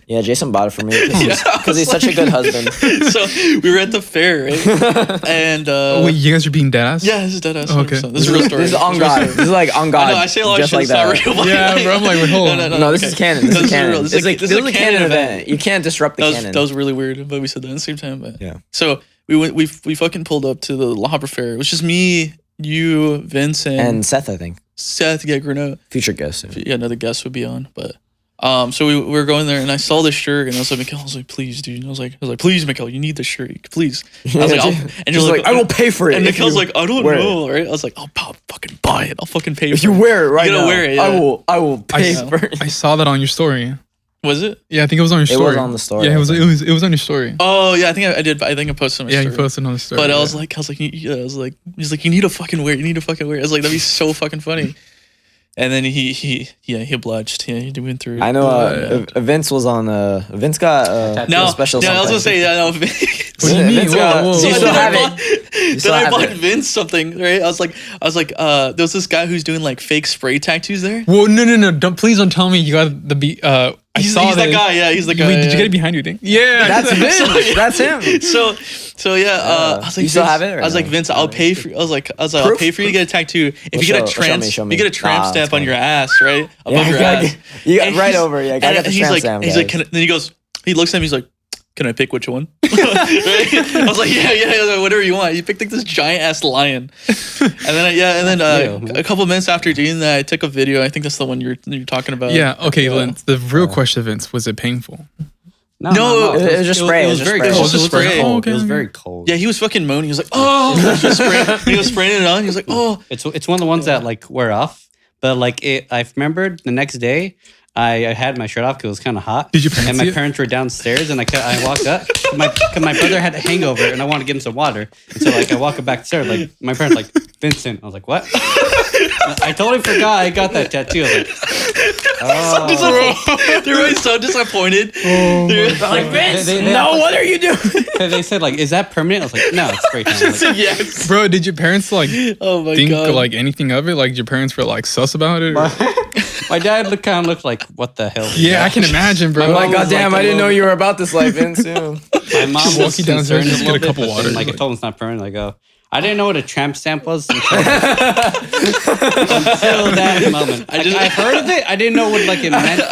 Yeah, Jason bought it for me because he's such a good husband. So we were at the fair, right? And Oh, wait, you guys are being deadass? yeah, this is dead ass. Okay. 100%. This is a real story. This is on God. This is like on God. I know. I say a lot of just shit. like It's not that. real. but Yeah, bro, I'm like, wait, hold on. No, this is canon. This is canon. real. This is like this this is a canon event. You can't disrupt the That was, canon. that was really weird, but we said that at the same time. But Yeah. So we fucking pulled up to the La Habra Fair. It was just me, you, Vince, And Seth, I think, Seth. Yeah, Grano. future guest. Yeah, another guest would be on, but. So we were going there, and I saw this shirt, and I was like, Mikkel, I was like, please, dude. And I was like, please, Mikkel, you need this shirt, please. I was like, and Just like, I will pay for it. And if Mikkel's you like, I don't wear it. know, right? I was like, I'll fucking buy it. I'll fucking pay for it. If you wear it right You gotta now, wear it, yeah. I will pay I, for it. I saw that on your story. Was it? Yeah, I think it was on your story. was on the story, Yeah, I it was on your story. Oh yeah, I think I did. I think I posted on my Yeah, story. you posted on the story. But I yeah. was like, he's like, you need to fucking wear it. You need to fucking wear it. I was like, that'd be so fucking funny. And then he obliged. Yeah, he went through. I know. Vince was on. Vince got No, a special. no, I was gonna something. say yeah, no. What do you mean? Vince Whoa, got- whoa, So whoa. you So still then have I it. bought- You Then still I have bought it. Vince something, right? I was like, there was this guy who's doing like fake spray tattoos there. Whoa, no. Please don't tell me you got the He's saw that this. guy. Yeah, he's the guy. Wait, did you yeah. get it behind you? Thing? Yeah, That's Vince. That's him. So yeah, I was like, You still Vince, have it or I was like, no? Vince, I'll pay for. I was like, I'll Proof? pay for you to get a tattoo if Well, you get a show me, tramp. show me. You get a tramp Nah, stamp it's on fine. your ass, right above Yeah, your ass. you got And right he's- over. Yeah, I got the and he's tramp like, stamp, he's like, guys. then he goes, he looks at me, he's like, can I pick which one? Right? I was like, yeah, whatever you want. You picked like this giant ass lion, and then a couple minutes after doing that, I took a video. I think that's the one you're talking about. Yeah. Okay, Lynn. The real question, Vince, was it painful? No, it was just spray. It was very spray. cold. It was just It was very spray. cold. Okay, It was okay. very cold. Yeah, he was fucking moaning. He was like, oh, he was just spraying. He was spraying it on. He was like, oh, It's one of the ones that like wear off. But like I remembered the next day, I had my shirt off because it was kind of hot. Did your parents And my see it? parents were downstairs, and I walked up. Cause my brother had a hangover, and I wanted to give him some water. And so like I walked back upstairs, like my parents like Vincent. I was like, what? I totally forgot I got that tattoo. I was like, oh. they're always so disappointed. They're like, Vince, they- no, what are you doing? They said like, is that permanent? I was like, no, it's spray tan. I was like, yes. Bro, did your parents like Oh my think god. like anything of it? Like your parents were like sus about it? or- my dad kind of looked like, what the hell? is Yeah, I that? can imagine, bro. My Oh my mom god was damn, like I a didn't know little- you were about this life, Vince. Too. My mom Just was walking downstairs, concerned just a get a little bit, couple but then, waters, like I like- told him it's not permanent. I go, I didn't know what a tramp stamp was until that moment. I heard of it. I didn't know what like it meant.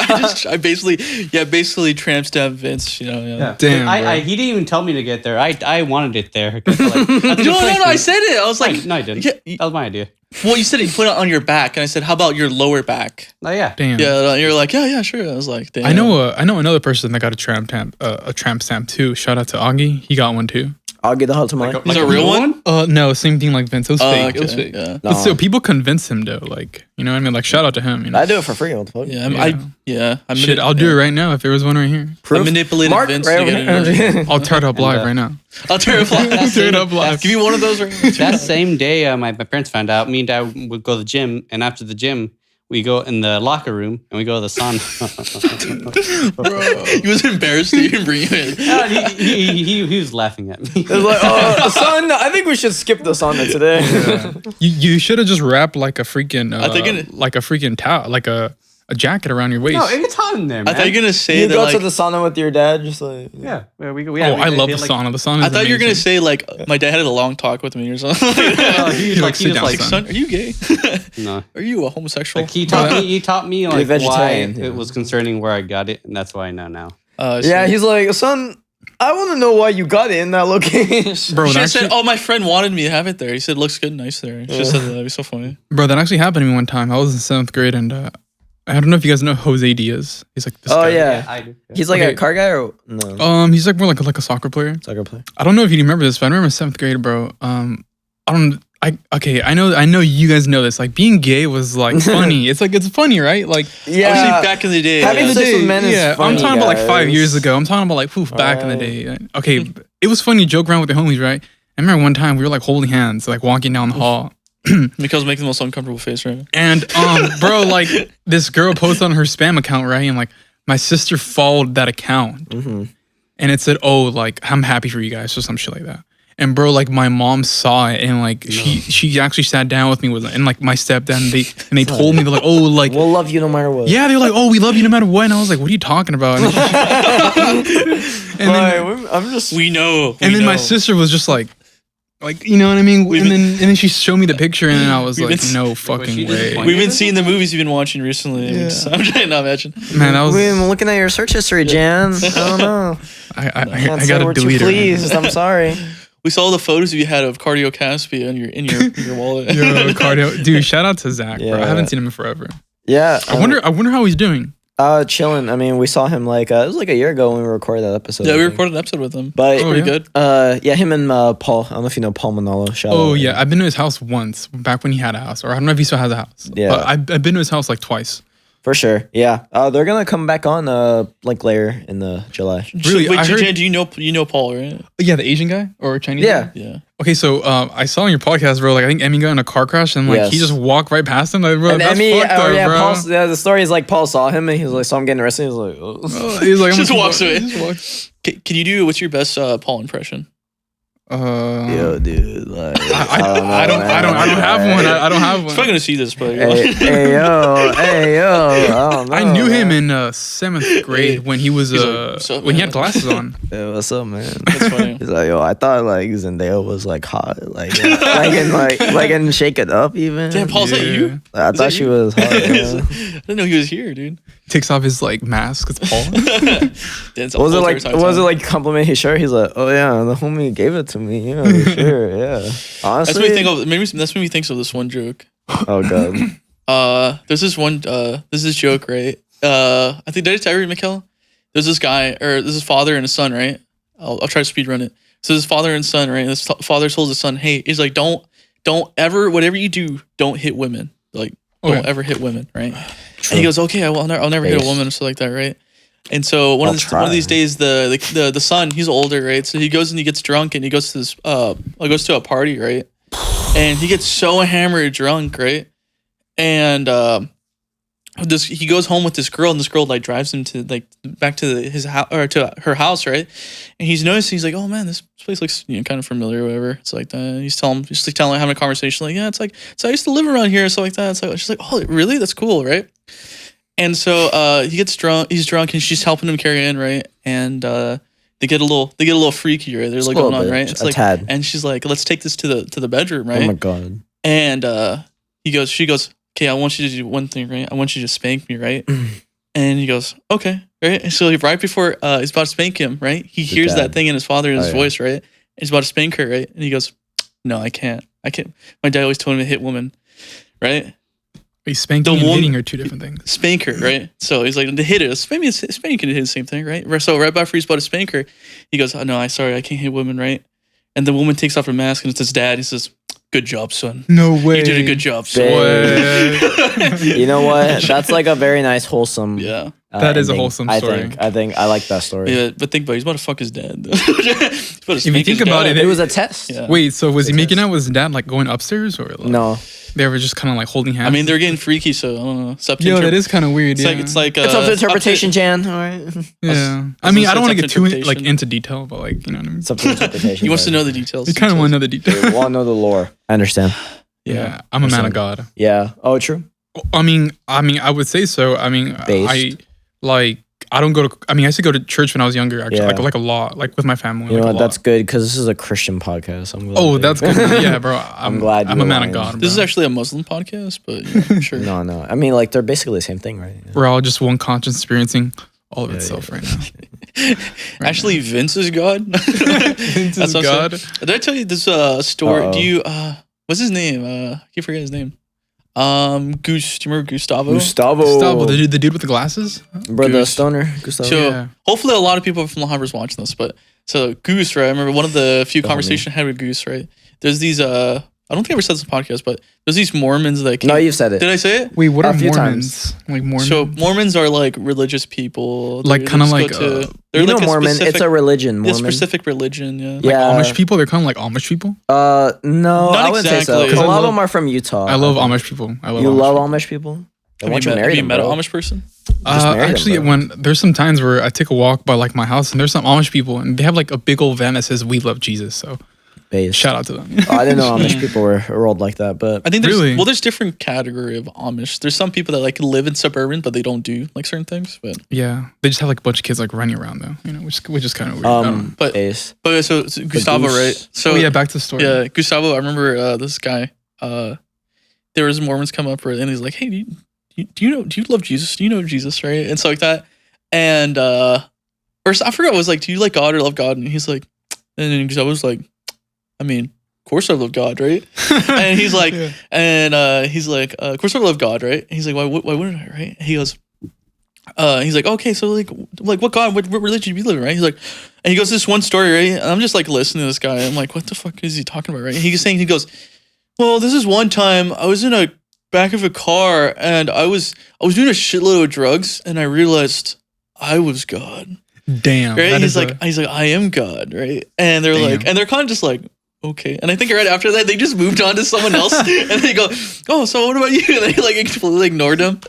I basically tramp stamp Vince. You know. Yeah. Damn, bro. He didn't even tell me to get there. I wanted it there. 'Cause, like, that's a good No, place I for- said it. I was like, no, I didn't. Yeah, That was my idea. well, you said you put it on your back, and I said, how about your lower back? Oh yeah. Damn. Yeah, you're like, yeah, sure. I was like, damn. I know another person that got a tramp stamp too. Shout out to Augie. He got one too. I'll get the hot tamale. He's a real one. No, same thing like Vince. It was fake. It was Okay, fake. yeah. But still, people convince him though. Like, you know what I mean? Like, shout out to him. You know? I do it for free. What the fuck? Yeah, I Shit, I'll do it right now if there was one right here. I manipulated Mark, Vince right to over get it. here. I'll tear it up live right now. I'll tear it off. Tear it up live. Give me one of those right now. That same day, my parents found out. Me and Dad would go to the gym, and after the gym, we go in the locker room and we go to the sauna. He was embarrassed to even bring you in. he was laughing at me. It's like, son, I think we should skip the sauna today. You should have just wrapped like a freaking think towel, like a jacket around your waist. No, it's hot in there, man. I thought you were gonna say You that go like. to the sauna with your dad, just like Yeah, I I love the sauna. The sauna. I Is thought you were gonna amazing. say like my dad had a long talk with me or something. He You're was sit down, like, son. Son, are you gay? no. Are you a homosexual? Like he taught me like why vegetarian, yeah. it was concerning where I got it, and that's why I know now. yeah. He's like, son, I want to know why you got it in that location. Bro, She that said, actually, "Oh, my friend wanted me to have it there." He said, "Looks good, nice there." She just said that. That'd be so funny. bro, that actually happened to me one time. I was in 7th grade and I don't know if you guys know Jose Diaz. He's like this Oh guy. yeah, I do. he's like Okay. a car guy or no He's like more like a soccer player. soccer player. I don't know if you remember this, but I remember in 7th grade, bro. I know you guys know this. Like being gay was like funny. It's funny, right? Like Yeah, Obviously, back in the day, Having yeah. sex with men is yeah, funny, I'm talking about like 5 guys. years ago. I'm talking about like back in the Alright. day. Okay, it was funny to joke around with the homies, right? I remember one time we were like holding hands, like walking down the hall. Mikael's making the most uncomfortable face right now. And bro, like this girl posted on her spam account, right? And like my sister followed that account, Mm-hmm. and it said, "Oh, like I'm happy for you guys," or some shit like that. And bro, like my mom saw it, and like she actually sat down with me and like my stepdad, and they told me they're like, "Oh, like We'll love you no matter what. yeah," they were like, "Oh, we love you no matter what." And I was like, "What are you talking about?" And then, I'm just. We know. and then my sister was just like, you know what I mean? We've And then she showed me the picture, and then I was We've like, been- no she fucking way. disappointed? We've been seeing the movies you've been watching recently. Yeah. I'm trying to imagine. Man, that was We've been looking at your search history, Jan. I don't know. I Can't say gotta we're too delete it. pleased. I'm sorry. We saw the photos you had of Cardio Caspi in your wallet. Yo, cardio, dude! Shout out to Zach, bro. I Yeah. haven't seen him in forever. Yeah. I wonder how he's doing. Chilling. I mean, we saw him like it was like a year ago when we recorded that episode. Yeah, I we think. recorded an episode with them. But Oh, Pretty yeah? good. yeah, him and Paul. I don't know if you know Paul Manolo. Shout Oh out. yeah, I've been to his house once back when he had a house, or I don't know if he still has a house. Yeah. but I've been to his house like twice. For sure. Yeah. They're gonna come back on like later in the July. Really, Wait, I heard- Jan, do you know Paul, right? Yeah, the Asian guy or Chinese? Yeah. guy? Yeah. Okay, so I saw on your podcast, bro. Like I think Emmy got in a car crash and like he Yes. just walked right past him. Like, bro, And that's Emmy, fucked up, yeah, bro. the story is like Paul saw him and he was like, "So I'm getting arrested." He was like, "Oh." He's like, Just I'm walks away. Just walks. Can you do what's your best Paul impression? Yo, dude, like I don't have one. I don't have He's one. probably gonna see this, but Hey yo, I don't know. I knew him man. in 7th grade when he was He's like, "What's up, when he man?" had glasses on. Hey, what's up, man? that's funny. He's like, yo, I thought like Zendaya was like hot, like in Shake It Up even. Damn, Paul, is that you? I Is thought that she you? was hot. Yeah. I didn't know he was here, dude. Takes off his like mask. It's Paul. That's Was it all like time. was it like compliment his shirt? He's like, oh yeah, the homie gave it to me. Yeah, sure, yeah. That's Honestly, what we think of. Maybe that's what we think of this one joke. oh god, There's this one. There's this joke, right? I think did I tell you, Mikkel? There's this guy, or there's his father and his son, right? I'll try to speed run it. So his father and son, right? And his father tells his son, "Hey, he's like, don't ever, whatever you do, don't hit women. Like, don't Okay. ever hit women, right?" And he goes, "Okay, I'll never hit a Base. woman or something like that, right?" And so one I'll of these try. days, the son, he's older, right? So he goes and he gets drunk and he goes to this goes to a party, right? And he gets so hammered drunk, right? And he goes home with this girl, and this girl like drives him to like back to his house or to her house, right? And he's noticing, he's like, "Oh man, this place looks kind of familiar, or whatever." It's like that. He's telling having a conversation, like, "Yeah, it's like so I used to live around here," or something like that. It's like she's like, "Oh, really? That's cool, right?" And so he gets drunk. He's drunk, and she's helping him carry in, right? And they get a little freaky, right? They're like a little going on, bit, right? It's a like, tad. and she's like, "Let's take this to the bedroom, right?" Oh my god. And she goes, "Okay, I want you to do one thing, right? I want you to spank me, right?" And he goes, "Okay, right." And so right before he's about to spank him, right? He hears that dad. thing in his father's Oh, yeah. voice, right? And he's about to spank her, right? And he goes, "No, I can't. My dad always told me to hit women, right? He's spanking The and one- hitting are two different things. Spank her, right?" So he's like, to hit it. Spanking can hit the same thing, right? So right after he's about to spank her, he goes, "Oh no, I can't hit women, right?" And the woman takes off her mask, and it's his dad. He says, "Good job, son. No way. You did a good job, son." You know what? That's like a very nice, wholesome. Yeah. That is a ending, wholesome I story. think I like that story. Yeah, but think about it. He's about to fuck his dad. He's about to If you spank think his about dad. it, It was a test. Yeah. Wait, so was he It's a making test. out with his dad like going upstairs or like, No, they were just kind of like holding hands? I mean, they're getting freaky, so I don't know. It's up to yo, interpret- that is kind of weird. It's Yeah. like it's like it's up to to- interpretation, Jan. All right, yeah. I it's mean, I don't want to up get to too like interpretation. into detail, but like you know what I mean. it's up to interpretation. He wants to Jan. know the details. You kind of want to know the detail. We want to know the lore. I understand. Yeah, I'm a man of God. Yeah. Oh, true. I mean, I would say so. I mean, Based. I don't go to. I mean, I used to go to church when I was younger. Actually, Yeah. like a lot, like with my family. You know like, what? a That's lot. good because this is a Christian podcast. I'm glad. Oh, that's good. Yeah, bro. I'm glad I'm you a man of aligned. God. Bro. This is actually a Muslim podcast, but yeah, sure. No. I mean, like they're basically the same thing, right? Yeah. We're all just one conscience experiencing all of Yeah, itself yeah. right now. Actually, Vince is God. Vince is That's what I'm God. saying. Did I tell you this story? Uh-oh. Do you what's his name? I can't forget his name. Goose. Do you remember Gustavo? Gustavo, the dude with the glasses. Bro, the Goose. stoner. Gustavo. So Yeah. hopefully a lot of people from La Habra is watching this, but so Goose, right? I remember one of the few The conversations I had with Goose, right? There's these I don't think I ever said this on the podcast, but there's these Mormons that came. No, you've said it. Did I say it? Wait, what A are few Mormons? Like Mormons? So Mormons are like religious people. Like, They kinda just go like, to- they're You know, like a Mormon. specific- It's a religion. It's Mormon. specific religion, yeah. Like Yeah. Amish people? They're kind of like Amish people. No, Not I wouldn't say so. exactly. Because a I lot of love- them are from Utah. I love think. Amish people. I love You Amish love people. Amish people? Then Have why you don't you met, marry have you them, met an bro? Amish person? Just marry them, Actually, bro. when there's some times where I take a walk by like my house and there's some Amish people and they have like a big old van that says "We love Jesus." So Base. shout out to them. Oh, I didn't know Amish people were rolled like that, but I think there's Really? there's different category of Amish. There's some people that like live in suburban, but they don't do like certain things. But Yeah, they just have like a bunch of kids like running around though, you know, which is kind of weird. I don't know. But- base. so Gustavo, Goose. right? So Oh yeah, back to the story. yeah, Gustavo. I remember this guy. There was Mormons come up, right, and he's like, "Hey, do you love Jesus? Do you know Jesus?" Right, and so like that. And or I forgot. It was like, "Do you like God or love God?" And he's like, and then Gustavo was like, "I mean, of course I love God, right?" And he's like, Yeah. and he's like, "Of course I love God, right?" And he's like, "Why wouldn't I?" Right? And he goes, he's like, "Okay, so like what God, what religion do you live in?" Right? He's like, and he goes this one story, right? And I'm just like listening to this guy. I'm like, what the fuck is he talking about, right? And he's saying, he goes, "Well, this is one time I was in a back of a car and I was doing a shitload of drugs and I realized I was God." Damn. Right? that He's is like, I am God, right? And they're Damn. like, and they're kind of just like, okay. And I think right after that, they just moved on to someone else, and they go, oh, so what about you? And they like completely ignored him.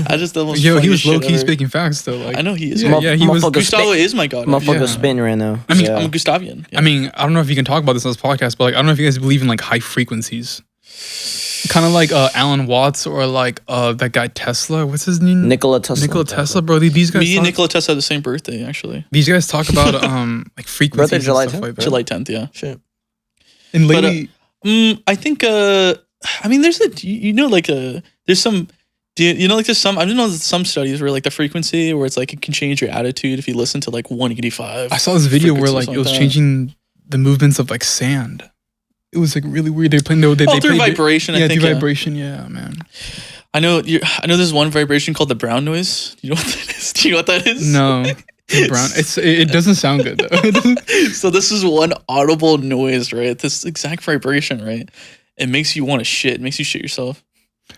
I just the most Yo, he was funniest low shit key ever. speaking facts though. Like I know he is. Yeah, yeah, he was. Motherfucker Gustavo is my god. Motherfucker Yeah. spin right now. I mean, Yeah. I'm a Gustavian. Yeah. I mean, I don't know if you can talk about this on this podcast, but like, I don't know if you guys believe in like high frequencies. Kind of like Alan Watts or like that guy Tesla. What's his name? Nikola Tesla. Nikola Tesla, bro. These guys. Me and talk, Nikola Tesla had the same birthday, actually. These guys talk about like frequencies and July stuff 10th, like that. July 10th, yeah. Shit. And But, lately, I think, I mean, there's there's some, there's some, I don't know, there's some studies where like the frequency where it's like it can change your attitude if you listen to like 185. I saw this video where frequency or like it was something like that. changing the movements of like sand. It was like really weird. They playing they through played vibration, I Yeah, think, through yeah. vibration. Yeah, man. I know there's one vibration called the brown noise. Do you know what that is? Do you know what that is? No, the brown. It doesn't sound good though. It doesn't- So this is one audible noise, right? This exact vibration, right? It makes you want to shit. It makes you shit yourself.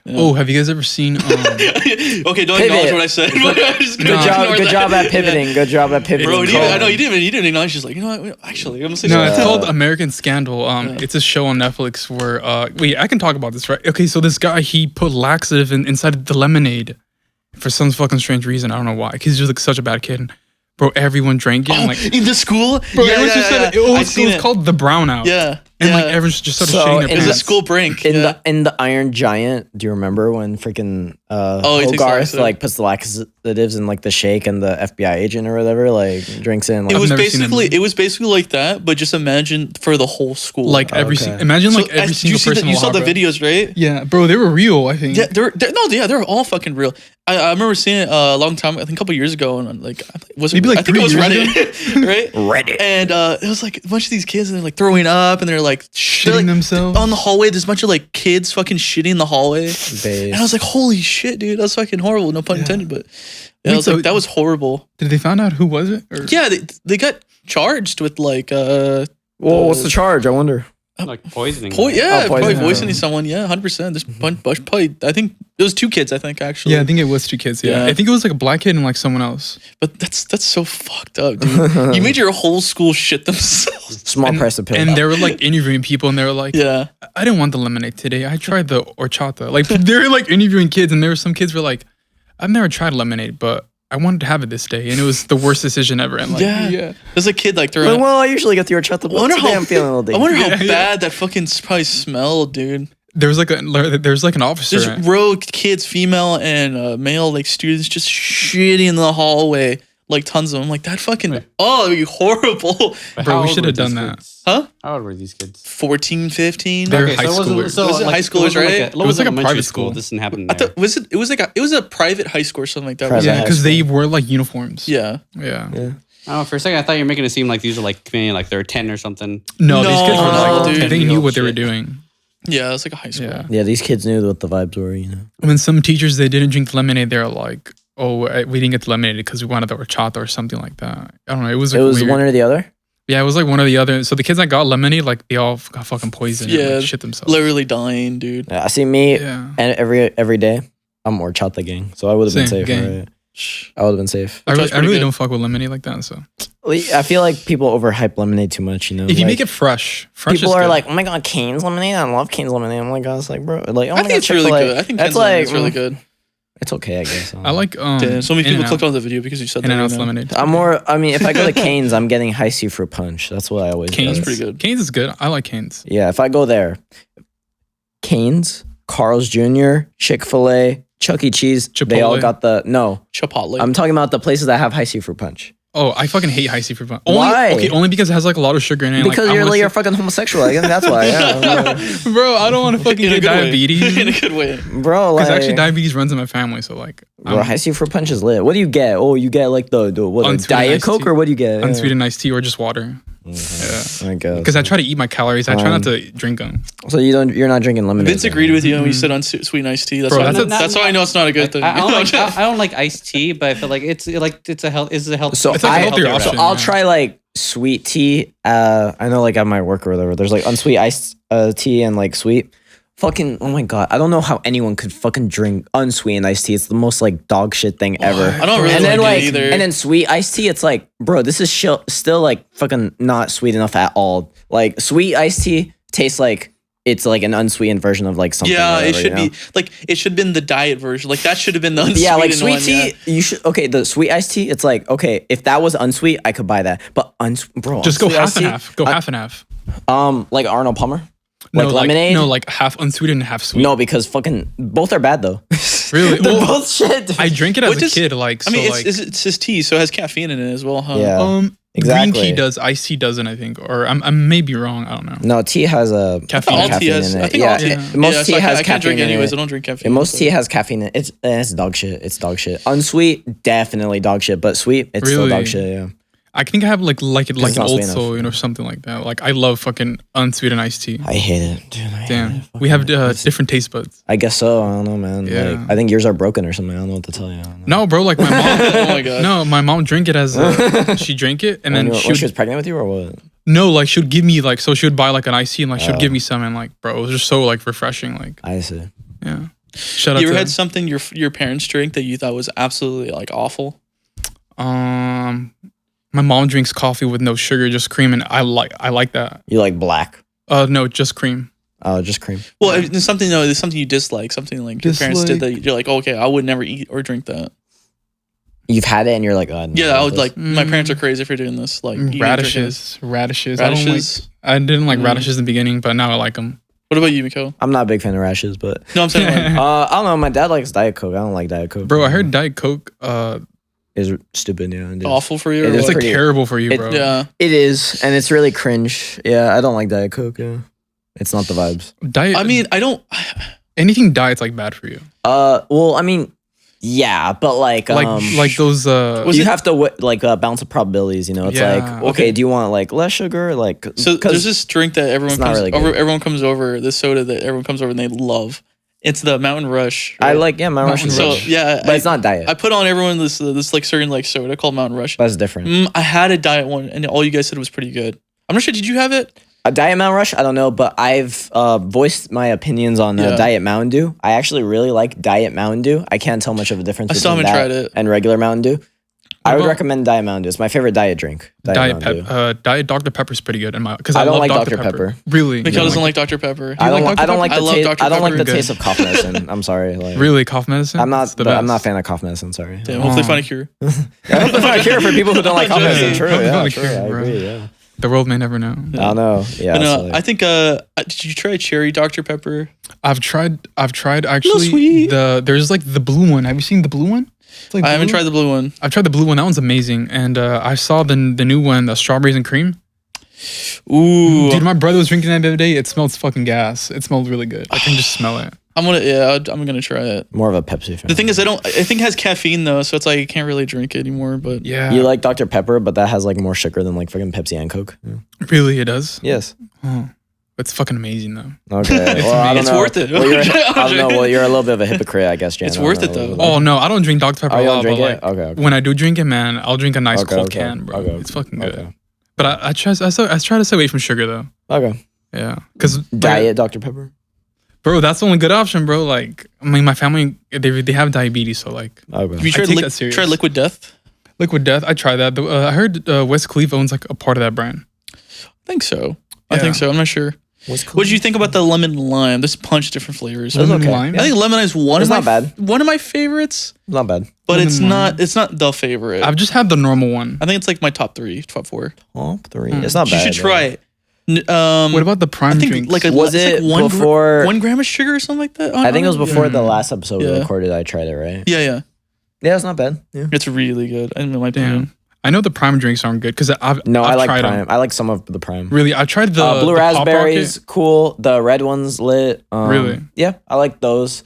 Yeah. Oh, have you guys ever seen? Okay, don't Pivot. acknowledge what I said. Just Good ignore job. Good that. job at Yeah. pivoting. Good job at pivoting. Bro, It's I called- know you didn't acknowledge. She's like, you know what? Actually, I'm gonna say No, something. it's called American Scandal. It's a show on Netflix where wait, I can talk about this, right? Okay, so this guy he put laxative inside the lemonade for some fucking strange reason. I don't know why. 'Cause he's just like such a bad kid. Bro, everyone drank it. Oh, And, like, in the school? bro, everyone just said it I was, seen it. called the brownout. Yeah. And like yeah. everyone just started So, shitting their in It was a pants. school brink. In yeah. the Iron Giant, do you remember when freaking he takes Hogarth laxative. like puts the laxatives in like the shake and the FBI agent or whatever like drinks in? Like, It was never seen basically like that, but just imagine for the whole school. Like every Okay. imagine like So, every you single see person. you will saw have the it. videos, right? Yeah, bro, they were real. I think. Yeah, they're all fucking real. I remember seeing it a long time, I think a couple years ago, and like was it, Maybe, like, I think it 3 was years Reddit, right? Reddit. And it was like a bunch of these kids, and they're like throwing up, and they're like Shitting like, themselves. on the hallway. There's a bunch of like kids fucking shitting in the hallway, and I was like, holy shit, dude, that's fucking horrible. No pun intended, but yeah, I Wait, was so- like, that was horrible. Did they find out who was it? Or? Yeah, they got charged with like well, what's the charge? I wonder. Like poisoning. probably poisoning. poisoning someone. Yeah, 100%. There's probably I think it was 2 kids. I think actually. Yeah, I think it was 2 kids. Yeah. Yeah. I think it was like a black kid and like someone else. But that's so fucked up, dude. You made your whole school shit themselves. Small price to pay. And they were like interviewing people, and they were like, Yeah. I didn't want the lemonade today. I tried the horchata. Like they were like interviewing kids, and there were some kids were like, I've never tried lemonade, but I wanted to have it this day, and it was the worst decision ever. And like, Yeah. There's a kid like throwing. well, I usually get the horchata, but wonder today how- I'm feeling a little I wonder how Yeah, yeah. bad that fucking probably smelled, dude. there was like an officer. There's row kids, female and male, like students, just shitting in the hallway, like tons of them. Like that fucking that'd be horrible. But Bro, how we old should were have done these that. kids? Huh? How old were these kids? 14, 15. They're Okay. high it wasn't- schoolers. Was it high schoolers, wasn't right? Like It was like a elementary private school. This didn't happen I there. thought it was a private high school or something like that. Private wasn't Yeah, it? because they school. wore like uniforms. Yeah. Yeah. I don't know. For a second, I thought you were making it seem like these are like maybe like they're 10 or something. No, these No, kids were like, dude. they knew what they were Shit. doing. Yeah, it's like a high school. Yeah. Yeah, these kids knew what the vibes were, you know. When some teachers they didn't drink lemonade, they're like, "Oh, we didn't get the lemonade because we wanted the horchata or something like that." I don't know. It was like It was weird. one or the other. Yeah, it was like one or the other. So the kids that got lemonade, like they all got fucking poisoned. Yeah, and, like, shit themselves. Literally dying, dude. Yeah, I see me Yeah. and every day. I'm horchata gang, so I would have been Same safe. gang. Right? I would have been safe. I Horchata's really pretty good. don't fuck with lemonade like that. So I feel like people overhype lemonade too much. You know, if you like, make it fresh people is are good. like, "Oh my god, Cane's lemonade! I love Cane's lemonade." I'm like, I was like, bro, like, oh my I think god, it's really Chick-fil-A. good. I think that's Ken's like it's really good. It's okay, I guess. I like Damn, so many people In-N-Out. clicked on the video because you said that. In-N-Out's you know? lemonade. I'm more. I mean, if I go to Cane's, I'm getting high C fruit punch. That's what I always. Cane's get. pretty good. Cane's is good. I like Cane's. Yeah, if I go there, Cane's, Carl's Jr., Chick-fil-A, Chuck E. Cheese, they all Chipotle. got the no. Chipotle. I'm talking about the places that have high C fruit punch. Oh, I fucking hate high C fruit punch. Why? Okay, only because it has like a lot of sugar in it. Because like, you're I like wanna a fucking homosexual. I guess that's why. Yeah, say- bro, I don't want to fucking in a get good diabetes. way. In a good way. bro. Like, Because actually, diabetes runs in my family. So like, bro, high C fruit punch is lit. What do you get? Oh, you get like the what? The Unsweetened Diet iced Coke tea. or what do you get? unsweetened iced tea or just water. Yeah. I guess. Because I try to eat my calories. I try not to drink them. So you're not drinking lemonade. Vince agreed with you when you said on sweet iced tea. That's, Bro, why, that's that's, why I know it's not a good thing. I don't like iced tea, but I feel like it's a health. It's a health. So It's like a I, healthier so option, I'll yeah. try like sweet tea. I know like at my work or whatever. There's like unsweet iced tea and like sweet. Fucking oh my god! I don't know how anyone could fucking drink unsweetened iced tea. It's the most like dog shit thing ever. I don't really and then like like it either. and then sweet iced tea. It's like bro, this is still like fucking not sweet enough at all. Like sweet iced tea tastes like it's like an unsweetened version of like something. Yeah, or whatever, it should you know? be like it should have been the diet version. Like that should have been the unsweetened Yeah, like sweet one, tea. yeah. You should the sweet iced tea. It's like okay, if that was unsweet, I could buy that. But bro, Just go unsweet half iced and tea, half. Go half and half. Like Arnold Palmer, No, like lemonade. No, like half unsweetened and half sweet. No, because fucking both are bad though. Really? They're Well, both shit. Dude. I drink it as Which a is- kid. Like, I mean, so, like, it's just tea, so it has caffeine in it as well, huh? Yeah. green exactly. tea does. Iced tea doesn't. I think, or I may be wrong. I don't know. No, tea has a Caffeine. All tea has. in it. I think yeah, all tea. Yeah. most yeah, tea so has I can't drink caffeine in anyways. it. I don't drink caffeine. And most but- tea has caffeine in it. It's dog shit. It's dog shit. Unsweet, definitely dog shit. But sweet, it's still Really? dog shit. Yeah. I think I have like it's an not old sweet soul, enough. something like that. Like I love fucking unsweetened iced tea. I hate it, dude. I hate Damn, it. we have different taste buds. I guess so. I don't know, man. Yeah. Like, I think yours are broken or something. I don't know what to tell you. I don't know. No, bro, like my mom. Oh my god. No, my mom drink it as she drank it, and When then she was pregnant with you or what? no, like she would give me like, so she would buy like an iced tea and like she would give me some, and like, bro, it was just so like refreshing. Like, I see. yeah. Shout out You ever to had something your parents drank that you thought was absolutely like awful? my mom drinks coffee with no sugar, just cream, and I like that. You like black? No, just cream. Oh, just cream. Well, if there's something though. There's something you dislike. Something like your parents did that you're like, oh, okay, I would never eat or drink that. You've had it and you're like, oh, no, Yeah, I would this- like. My parents are crazy for doing this. Like eating and drinking this. Radishes. Radishes. I didn't like Mm. radishes in the beginning, but now I like them. What about you, Miko? I'm not a big fan of rashes, but No, I'm saying like, I don't know. My dad likes Diet Coke. I don't like Diet Coke. Bro, I heard Diet Coke. Is stupid. Yeah, it is. awful for you. It or is It's what? like pretty- terrible for you, it- bro. Yeah. It is, and it's really cringe. Yeah, I don't like Diet Coke. Yeah, it's not the vibes. Diet. I mean, I don't. anything diet's like bad for you. Well, I mean, yeah, but like Like those. Was you it- have to balance of probabilities. You know, it's Yeah, like okay, okay. do you want like less sugar? Like So 'cause there's this drink that everyone it's not comes really over. good. Everyone comes over. This soda that everyone comes over and they love. It's the Mountain Rush. I right? like my Mountain Russian So Rush. yeah, but it's not diet. I put on everyone this like certain like soda called Mountain Rush. That's different. I had a diet one, and all you guys said was pretty good. I'm not sure. Did you have it? A Diet Mountain Rush, I don't know, but I've voiced my opinions on Yeah. Diet Mountain Dew. I actually really like Diet Mountain Dew. I can't tell much of a difference I still between haven't that tried it. and regular Mountain Dew. I would about- recommend Diet Mountain Dew. It's my favorite diet drink. Diet Mountain Dew. Diet Dr Pepper's pretty good in my because I I, don't love like Dr. Dr. Pepper. Pepper. Really, Mikael You doesn't like Dr Pepper. I don't, like Dr. I don't like Pepper? the I love taste. Dr. I don't like the Pepper. taste of cough medicine. I'm sorry. Like, really cough medicine. I'm not. It's the I'm not a best. fan of cough medicine. Sorry. Damn, hopefully Oh. find a cure. I hope they find a cure for people who don't like cough medicine. Yeah. True. Hope they Yeah, find a true. cure, I bro. agree. Yeah. The world may never know. I don't know. Yeah. But no, so, like- I think. Did you try cherry Dr Pepper? I've tried actually sweet. there's like the blue one. Have you seen the blue one? It's like I haven't blue. tried the blue one. I've tried the blue one. That one's amazing. And I saw the new one, the strawberries and cream. Ooh, Dude, my brother was drinking that the other day. It smells fucking gas. It smelled really good. I can just smell it. I'm gonna try it. more of a Pepsi fan. The thing is, I think it has caffeine though, so it's like you can't really drink it anymore. But Yeah. You like Dr. Pepper, but that has like more sugar than like fucking Pepsi and Coke. Yeah. Really, it does? Yes. Oh, it's fucking amazing though. Okay. Well, I don't It's know. worth it. Well, I don't know. Well, you're a little bit of a hypocrite, I guess, Jan. It's I don't worth know, it, a little though. bit. Oh no, I don't drink Dr. Pepper Oh, a you don't lot, drink but it? like Okay. Okay. when I do drink it, man, I'll drink a nice Okay, cold okay, can, bro. okay, It's fucking good. Okay. But I try to stay away from sugar though. Okay. Yeah, because Diet Dr. Pepper. bro, that's the only good option, bro. Like, I mean, my family they have diabetes, so like Okay. have you I tried take that serious. try Liquid Death? Liquid Death. I tried that. I heard West Cleve owns like a part of that brand. I think so. I Yeah. think so. I'm not sure. What's cool? What did you think about the lemon lime? There's a bunch of different flavors. It was Lemon okay. lime? I think lemon is one It's of not my bad. one of my favorites, Not bad. but Lemon it's lime. not. It's not the favorite. I've just had the normal one. I think it's like my top 4. Top 3. It's not You bad. should try it. What about the prime I think drinks? like Was it's it like before- 1 gram of sugar or something like that? I think it was before the Mm. last episode we Yeah. recorded. I tried it, right? Yeah. Yeah, it's not bad. Yeah. It's really good. In my opinion. Damn. I know the prime drinks aren't good because I've No, I like tried Prime. them. I like some of the Prime. Really, I tried the Blue the Pop raspberries, Rocket. cool. The red ones, lit. Really? Yeah, I like those.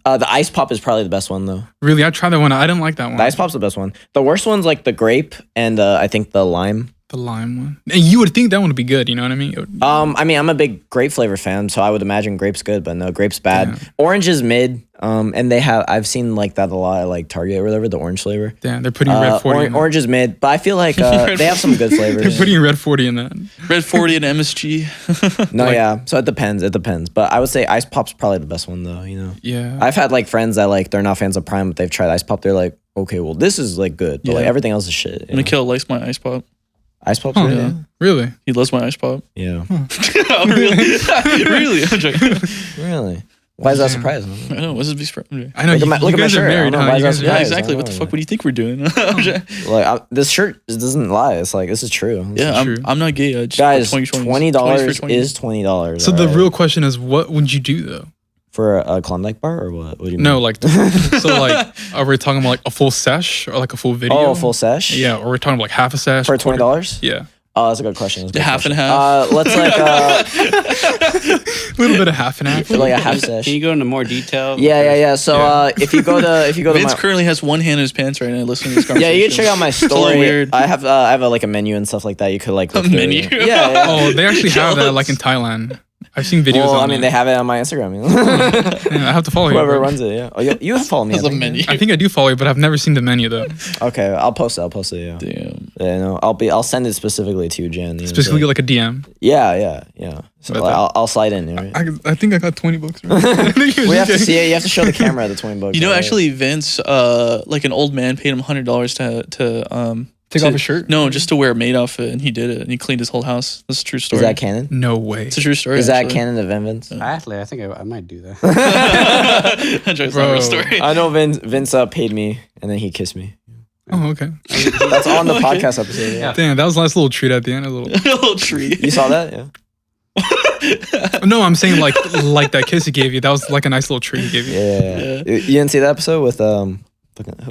The ice pop is probably the best one though. Really, I tried that one. I didn't like that one. The ice pop's the best one. The worst one's like the grape and I think the lime. The lime one. And you would think that one would be good. You know what I mean? It would- I mean, I'm a big grape flavor fan, so I would imagine grape's good, but no, grape's bad. Yeah. Orange is mid. And I've seen like that a lot at like Target or whatever, the orange flavor. Damn, they're putting red 40 in that. Orange is mid, but I feel like they have some good They're flavors. putting red 40 in that. Red 40 and MSG. No, yeah. So it depends. It depends. But I would say ice pop's probably the best one though, you know. Yeah. I've had like friends that like they're not fans of Prime, but they've tried ice pop. They're like, okay, well this is like good, but like Yeah. everything else is shit. you know? Mikhail likes my ice pop. Ice Pop's Huh. good, Yeah. yeah. Really? He loves my ice pop. Yeah. Oh, really? Really? I'm joking. Really? Why is that Damn. surprising? I don't know. What's his big surprise? I know Look at you, my- you look at my guys shirt. are I don't married, know huh? why You is guys that are- Yeah, surprised? exactly. I What the know, fuck? What do you think we're doing? Like this shirt just doesn't lie. It's like this is true. Yeah, true. I'm not gay. I just Guys, 20, 20, $20 20. is $20. So the alright? real question is, what would you do though? for a Klondike bar or what? What do you mean? No, like, so like, are we talking about like a full sesh or like a full video? Oh, a full sesh. Yeah, or we're talking about like half a sesh For a quarter- $20. Yeah, Oh, that's a good question. That's a good Half and question. half? Let's like a little bit of half and half. like a half sesh. Can you go into more detail? Yeah. So Yeah. if you go to Vince my currently has one hand in his pants right now listening to this yeah, conversation. you can check out my a little story. weird. I have like a menu and stuff like that. You could like look A through. menu? Yeah. Oh, they actually have that Jealous. like in Thailand. I've seen videos. Well, on I mean, they have it on my Instagram. You know? Yeah, I have to follow you. Whoever bro. runs it, yeah. Oh, you have followed me. I Has a think. menu. I think I do follow you, but I've never seen the menu though. Okay, I'll post it. Yeah. Damn. Yeah, no, I'll send it specifically to you, Jen. You know, Specifically, so- like a DM. yeah. So But like, that- I'll slide in. Right? I think I got $20. Right? We have to see it. You have to show the camera the $20. You know, right? actually, Vince, like an old man, paid him $100 to Take off his shirt. No, just to wear a maid outfit, and he did it, and he cleaned his whole house. That's a true story. Is that canon? No way. It's a true story. Is that actually. canon of Vince? Actually, I think I might do that. That's a Bro. real story. I know Vince paid me and then he kissed me. Oh, okay. That's on the Okay. podcast episode. Yeah. Yeah. Damn, that was a nice little treat at the end. A little. A little treat. You saw that? Yeah. No, I'm saying like that kiss he gave you. That was like a nice little treat he gave you. Yeah. You didn't see that episode with it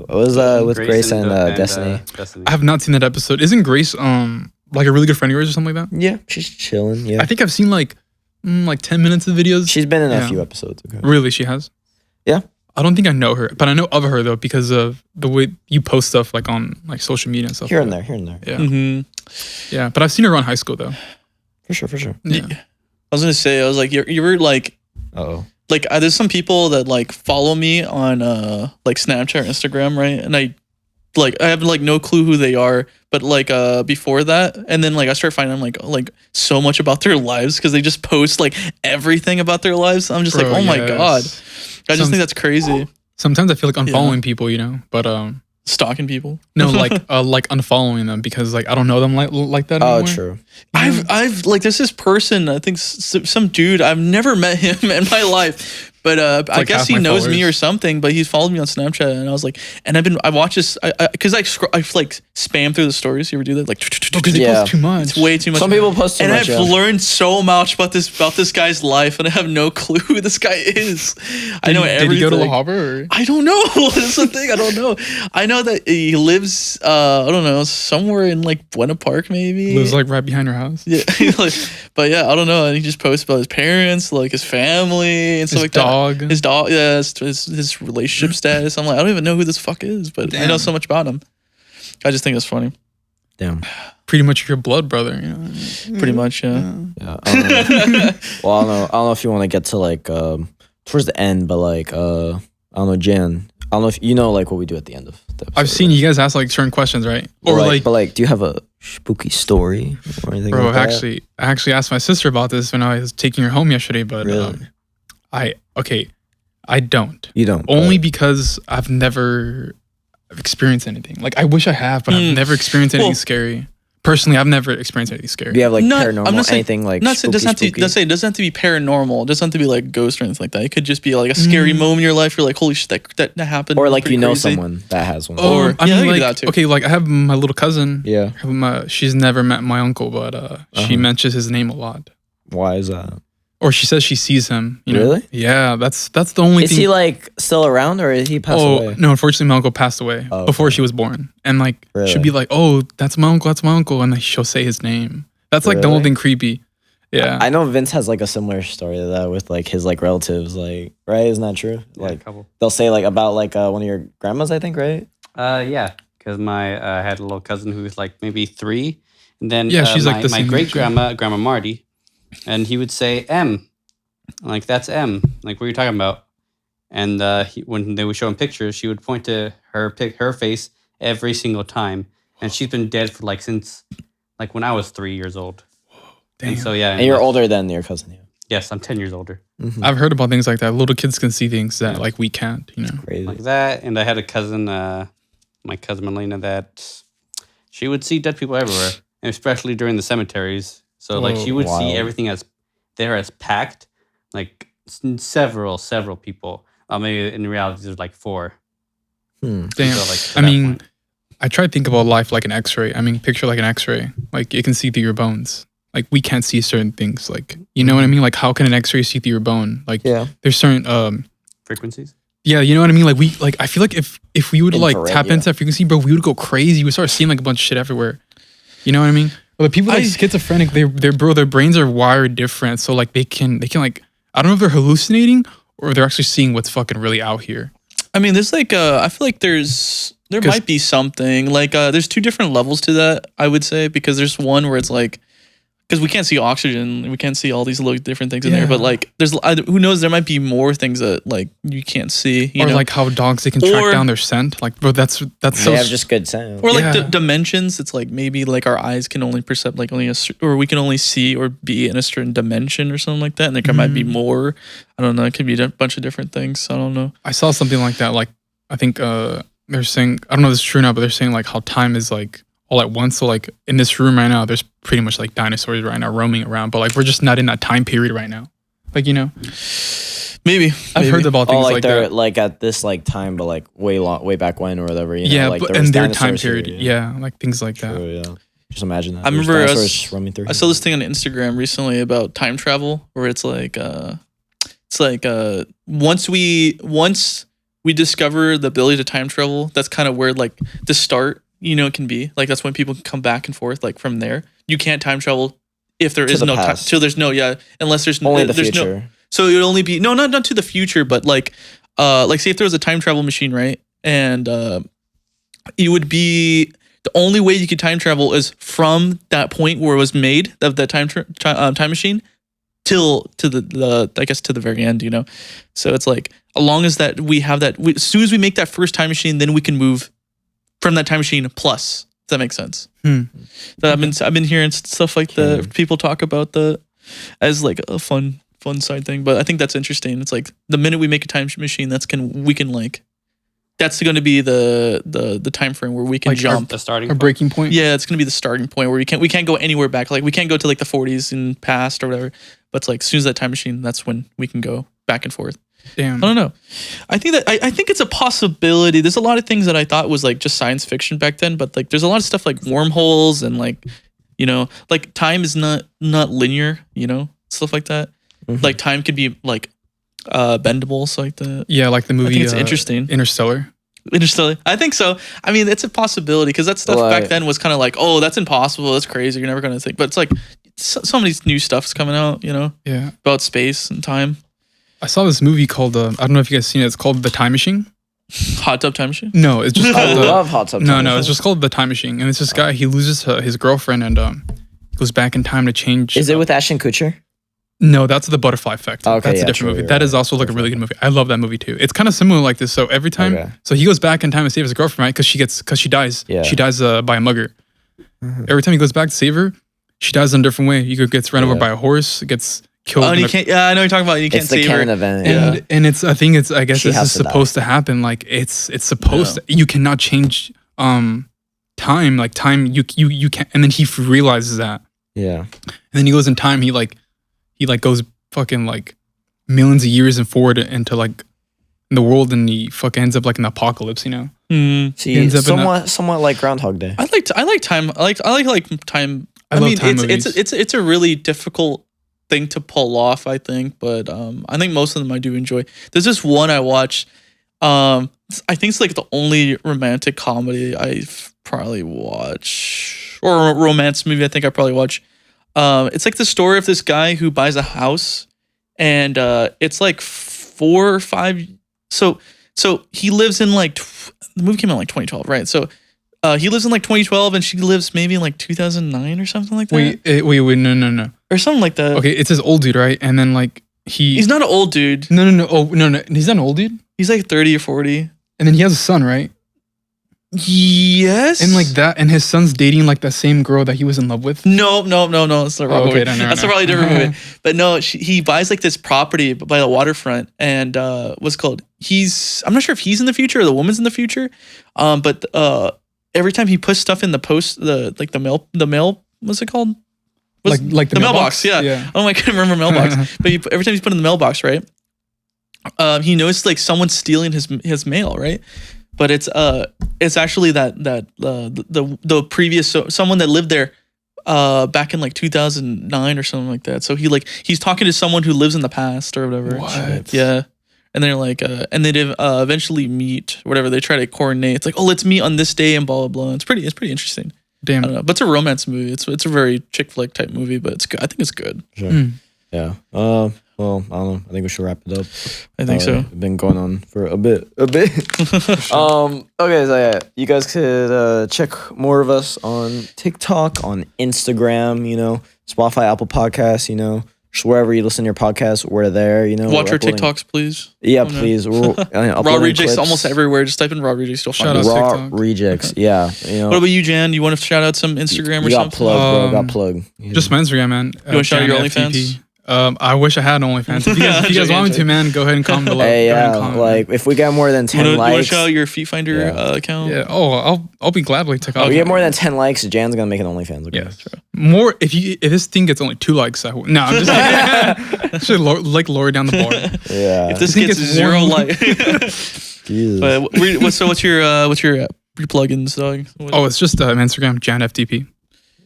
was with Grace and Destiny. Destiny. I have not seen that episode. Isn't Grace like a really good friend of yours or something like that? Yeah, she's chilling. Yeah. I think I've seen like 10 minutes of videos. She's been in a Yeah. few episodes. Okay. Really, she has. Yeah. I don't think I know her, but I know of her though because of the way you post stuff like on like social media and stuff. Here like and that. there. Yeah, Mm-hmm. yeah. But I've seen her around high school though. For sure. Yeah. I was gonna say, I was like, you were like, Oh. like there's some people that like follow me on like Snapchat or Instagram, right? And I have like no clue who they are, but like before that, and then like I start finding like so much about their lives because they just post like everything about their lives. I'm just Bro, like, oh my yes. god, I just Some- think that's crazy. Sometimes I feel like unfollowing people, you know, but Stalking people. no, like unfollowing them because like I don't know them like that Oh, anymore. true. I've like there's this person, I think some dude, I've never met him in my life, but I like guess half he my knows me or followers. something, but he's followed me on Snapchat, and I was like, and I watch this because I like spam through the stories. You ever do that? Like Because they Yeah. post too much. it's way too much. Some people post too and much. I've yeah. learned so much about this guy's life, and I have no clue who this guy is. I know Did everything. he go to La Habra? Or? I don't know. That's the thing. I don't know. I know that he lives, I don't know, somewhere in like Buena Park, maybe. Lives like right behind her house. Yeah, like, but yeah, I don't know. And he just posts about his parents, like his family, and stuff His like dog. that. His dog, yeah, his relationship status. I'm like, I don't even know who this fuck is, but I know Damn. so much about him. I just think it's funny. Damn. Pretty much your blood brother. You know? Pretty much, yeah. Yeah. I don't know. Well, I don't know if you want to get to like towards the end, but like I don't know, Jan. I don't know if you know like what we do at the end of the episode. I've seen you guys ask like certain questions, right? Or like, but like, do you have a spooky story or anything? bro, like that? I actually asked my sister about this when I was taking her home yesterday, but Really? I don't. You don't. Only but- because I've never experienced anything. Like I wish I have, but I've Hmm. never experienced anything Well- scary. Personally, I've never experienced anything scary. do you have like Not- paranormal I'm not saying- anything like Not spooky, it doesn't have to. spooky? Let's say it doesn't have to be paranormal. It doesn't have to be like ghost or anything like that. It could just be like a scary moment in your life. You're like, holy shit, that happened. or like Pretty you know crazy. someone that has one. Or- I yeah, mean, we like, can do that too. okay, like I have my little cousin. Yeah. She's never met my uncle, but she Uh-huh. mentions his name a lot. Why is that? Or she says she sees him. You know? Really? Yeah, that's the only Is thing. he like still around or is he passed away? No, unfortunately, my uncle passed away Oh, before okay. she was born, and like Really? she'll be like, "Oh, that's my uncle," and then she'll say his name. That's like the Really? only thing creepy. Yeah, I know Vince has like a similar story to that with like his like relatives, like right? Isn't that true? Yeah, a Like couple. they'll say like about like one of your grandmas, I think, right? Yeah, because I had a little cousin who was like maybe 3, and then Yeah, she's like my, the my same great age. grandma Marty, and he would say M, like that's M, like what are you talking about? And when they would show him pictures, she would point to her face every single time, and she's been dead for like since like when I was 3 years old. damn. And so yeah, And you're older than your cousin, yeah. Yes, I'm 10 years older. I've heard about things like that. Little kids can see things that like we can't. You know. Crazy. Like that, and I had a cousin, my cousin Melina, that she would see dead people everywhere, and especially during the cemeteries. So like she would see Wild. everything as packed, like several people. Maybe in reality there's like 4. Damn. So, like, to I that mean, point. I try to think about life like an X-ray. I mean, picture like an X-ray. Like it can see through your bones. Like we can't see certain things. Like you know what I mean? Like how can an X-ray see through your bone? Like Yeah. there's certain Frequencies. yeah, you know what I mean? Like I feel like if we would like Infrared, tap yeah. into that frequency, bro, we would go crazy. We would start seeing like a bunch of shit everywhere. You know what I mean? But the people like schizophrenic, their brains are wired different. So like they can like I don't know if they're hallucinating or they're actually seeing what's fucking really out here. I mean, there's like I feel like there 'Cause- might be something like there's 2 different levels to that, I would say, because there's one where it's like, because we can't see oxygen, we can't see all these little different things in there, but Yeah. like there's who knows, there might be more things that like you can't see, you Or know? like how dogs they can track Or- down their scent. Like bro, that's so They have just good sound. or like Yeah. dimensions. It's like maybe like our eyes can only perceive like only or we can only see or be in a certain dimension or something like that, and there might be more. I don't know. It could be a bunch of different things. I don't know. I saw something like that. Like I think they're saying I don't know if it's true now, but they're saying like how time is like all at once. So like in this room right now, there's pretty much like dinosaurs right now roaming around, but like we're just not in that time period right now. Like you know, Maybe I've heard about Oh, things like like they're that. like at this like time, but like way back when or whatever. You know, Yeah, like but there was in their time dinosaurs here, period, yeah, like things like that. True, yeah. Just imagine that. I There's remember I dinosaurs was- roaming through. I saw this thing on Instagram recently about time travel, where it's like once we discover the ability to time travel, that's kind of where like the start, you know, can be. Like that's when people can come back and forth. Like from there, you can't time travel if there To is the no time. past. Till there's no unless there's Only the there's future. no. So it would only be not to the future, but like say if there was a time travel machine, right, and it would be the only way you could time travel is from that point where it was made of that time machine till to the I guess to the very end, you know. So it's like as long as that we have that, as soon as we make that first time machine, then we can move from that time machine plus. If that makes sense. So I've been hearing stuff like that. People talk about that as like a fun side thing, but I think that's interesting. It's like the minute we make a time machine, that's going to be the time frame where we can Like jump. The starting A point. breaking point. Yeah, it's gonna be the starting point where we can't go anywhere back. Like we can't go to like the 40s and past or whatever. But it's like as soon as that time machine, that's when we can go back and forth. Damn. I don't know. I think that I think it's a possibility. There's a lot of things that I thought was like just science fiction back then, but like there's a lot of stuff like wormholes and like, you know, like time is not linear, you know, stuff like that. Like time could be like bendable, so like that. Yeah, like the I movie think it's interesting. Interstellar. Interstellar. I think so. I mean, it's a possibility because that stuff back Right. then was kind of like, oh, that's impossible. That's crazy. You're never going to think. But it's like some of these new stuff's coming out, you know, Yeah. about space and time. I saw this movie called I don't know if you guys seen it. It's called The Time Machine. Hot tub time machine. No, it's just I called love hot tub. No, time no, it's machine. just called The Time Machine. And it's this guy, he loses his girlfriend and goes back in time to change. Is it with Ashton Kutcher? No, that's The Butterfly Effect. Okay, That's yeah, a different true, movie. you're That right. is also like a really good movie. I love that movie too. It's kind of similar like this. So every time, Okay. so he goes back in time to save his girlfriend, right? Because she dies. Yeah. She dies by a mugger. Every time he goes back to save her, she dies in a different way. He gets run over Yeah. by a horse, gets killed. Oh, and in you a- can't. Yeah, I know what you're talking about. You can't It's the save her. canon event. and and it's I think it's I guess She this has is to die. supposed to happen. Like it's supposed to, you cannot change time. Like time you can't. And then he realizes that. Yeah. And then he goes in time. He goes fucking like millions of years and forward into like the world, and he fucking ends up like in the apocalypse. You know? Mm. See, Ends up in a- somewhat like Groundhog Day. I like time. I like time. I love mean, time it's movies. it's a really difficult thing to pull off, I think, but I think most of them I do enjoy. There's this one I watched. I think it's like the only romantic comedy I've probably watched, or a romance movie I think I probably watch. It's like the story of this guy who buys a house, and it's like 4 or 5. So he lives in like the movie came out in like 2012, right? So he lives in like 2012, and she lives maybe in like 2009 or something like that, Wait, no. or something like that. Okay, it's this old dude, right? And then like He's not an old dude. no. Oh no, he's not an old dude. He's like 30 or 40. And then he has a son, right? Yes. And like that, and his son's dating like the same girl that he was in love with. No. That's the wrong Oh, okay, movie. no, That's a no. probably different movie. But no, he buys like this property by the waterfront, and what's it called? I'm not sure if he's in the future or the woman's in the future. But every time he puts stuff in the post, the mail what's it called? Like the mailbox. Yeah. Oh, I couldn't remember mailbox. But every time he's put in the mailbox, right? He noticed like someone stealing his mail, right? But it's actually the previous someone that lived there back in like 2009 or something like that. So he's talking to someone who lives in the past or whatever. What? Yeah. And they're like, and they eventually meet, whatever. They try to coordinate. It's like, oh, let's meet on this day and blah blah blah. It's pretty interesting. Damn. I don't know, but it's a romance movie. It's a very chick flick type movie, but it's good. I think it's good. Sure. Yeah. Well, I don't know. I think we should wrap it up. I think so. We've been going on for a bit. Okay, so yeah, you guys could check more of us on TikTok, on Instagram, Spotify, Apple Podcasts, just wherever you listen to your podcasts, we're there, Watch our uploading- TikToks, please. Yeah, please. We're Raw uploading Rejects clips. almost everywhere. Just type in Raw Rejects, you'll find Shout us. out Raw TikTok. Rejects, yeah. What about you, Jan? You want to shout out some Instagram or You got something? plug, bro. Got Um, plug. Just my Instagram, man. You wanna shout out your Jan OnlyFans? FTP. I wish I had an OnlyFans. If you guys want me to, man, go ahead and comment below. Hey, Go ahead yeah, and comment, like if we get more than You 10 want to likes, shout out your Feet Finder Yeah. account? yeah. Oh, I'll be gladly take off. if we get more than 10 likes, Jan's gonna make an OnlyFans. Okay? Yeah, more. If this thing gets only 2 likes, I will. No, I'm just kidding. Should lower down the bar. Yeah. If this I think gets it's 0 one- like, Jesus. but what's your plugins, dog? Oh, it's just Instagram Jan FTP.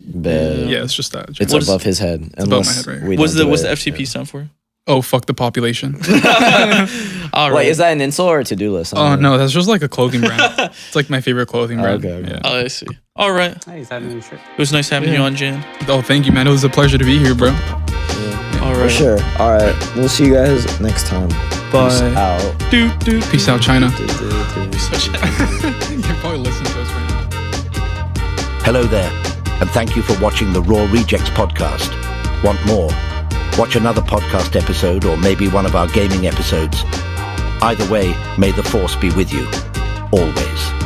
Bad. Yeah, it's just that. It's What is- above his head. above my head, right? what's the FTP stand for? Oh, fuck the population. All right. Wait, is that an insult or a to-do list? Oh no, that's just like a clothing brand. It's like my favorite clothing brand. okay, okay. Yeah. Oh, I see. All right. Hey, he's having a new shirt. It was nice having you on, Jan. Oh, thank you, man. It was a pleasure to be here, bro. All For right. sure. All right. We'll see you guys next time. Bye. Peace out. Peace out, China. Do, do, do. You're probably listening to us right now. Hello there, and thank you for watching the Raw Rejects podcast. Want more? Watch another podcast episode or maybe one of our gaming episodes. Either way, may the Force be with you, always.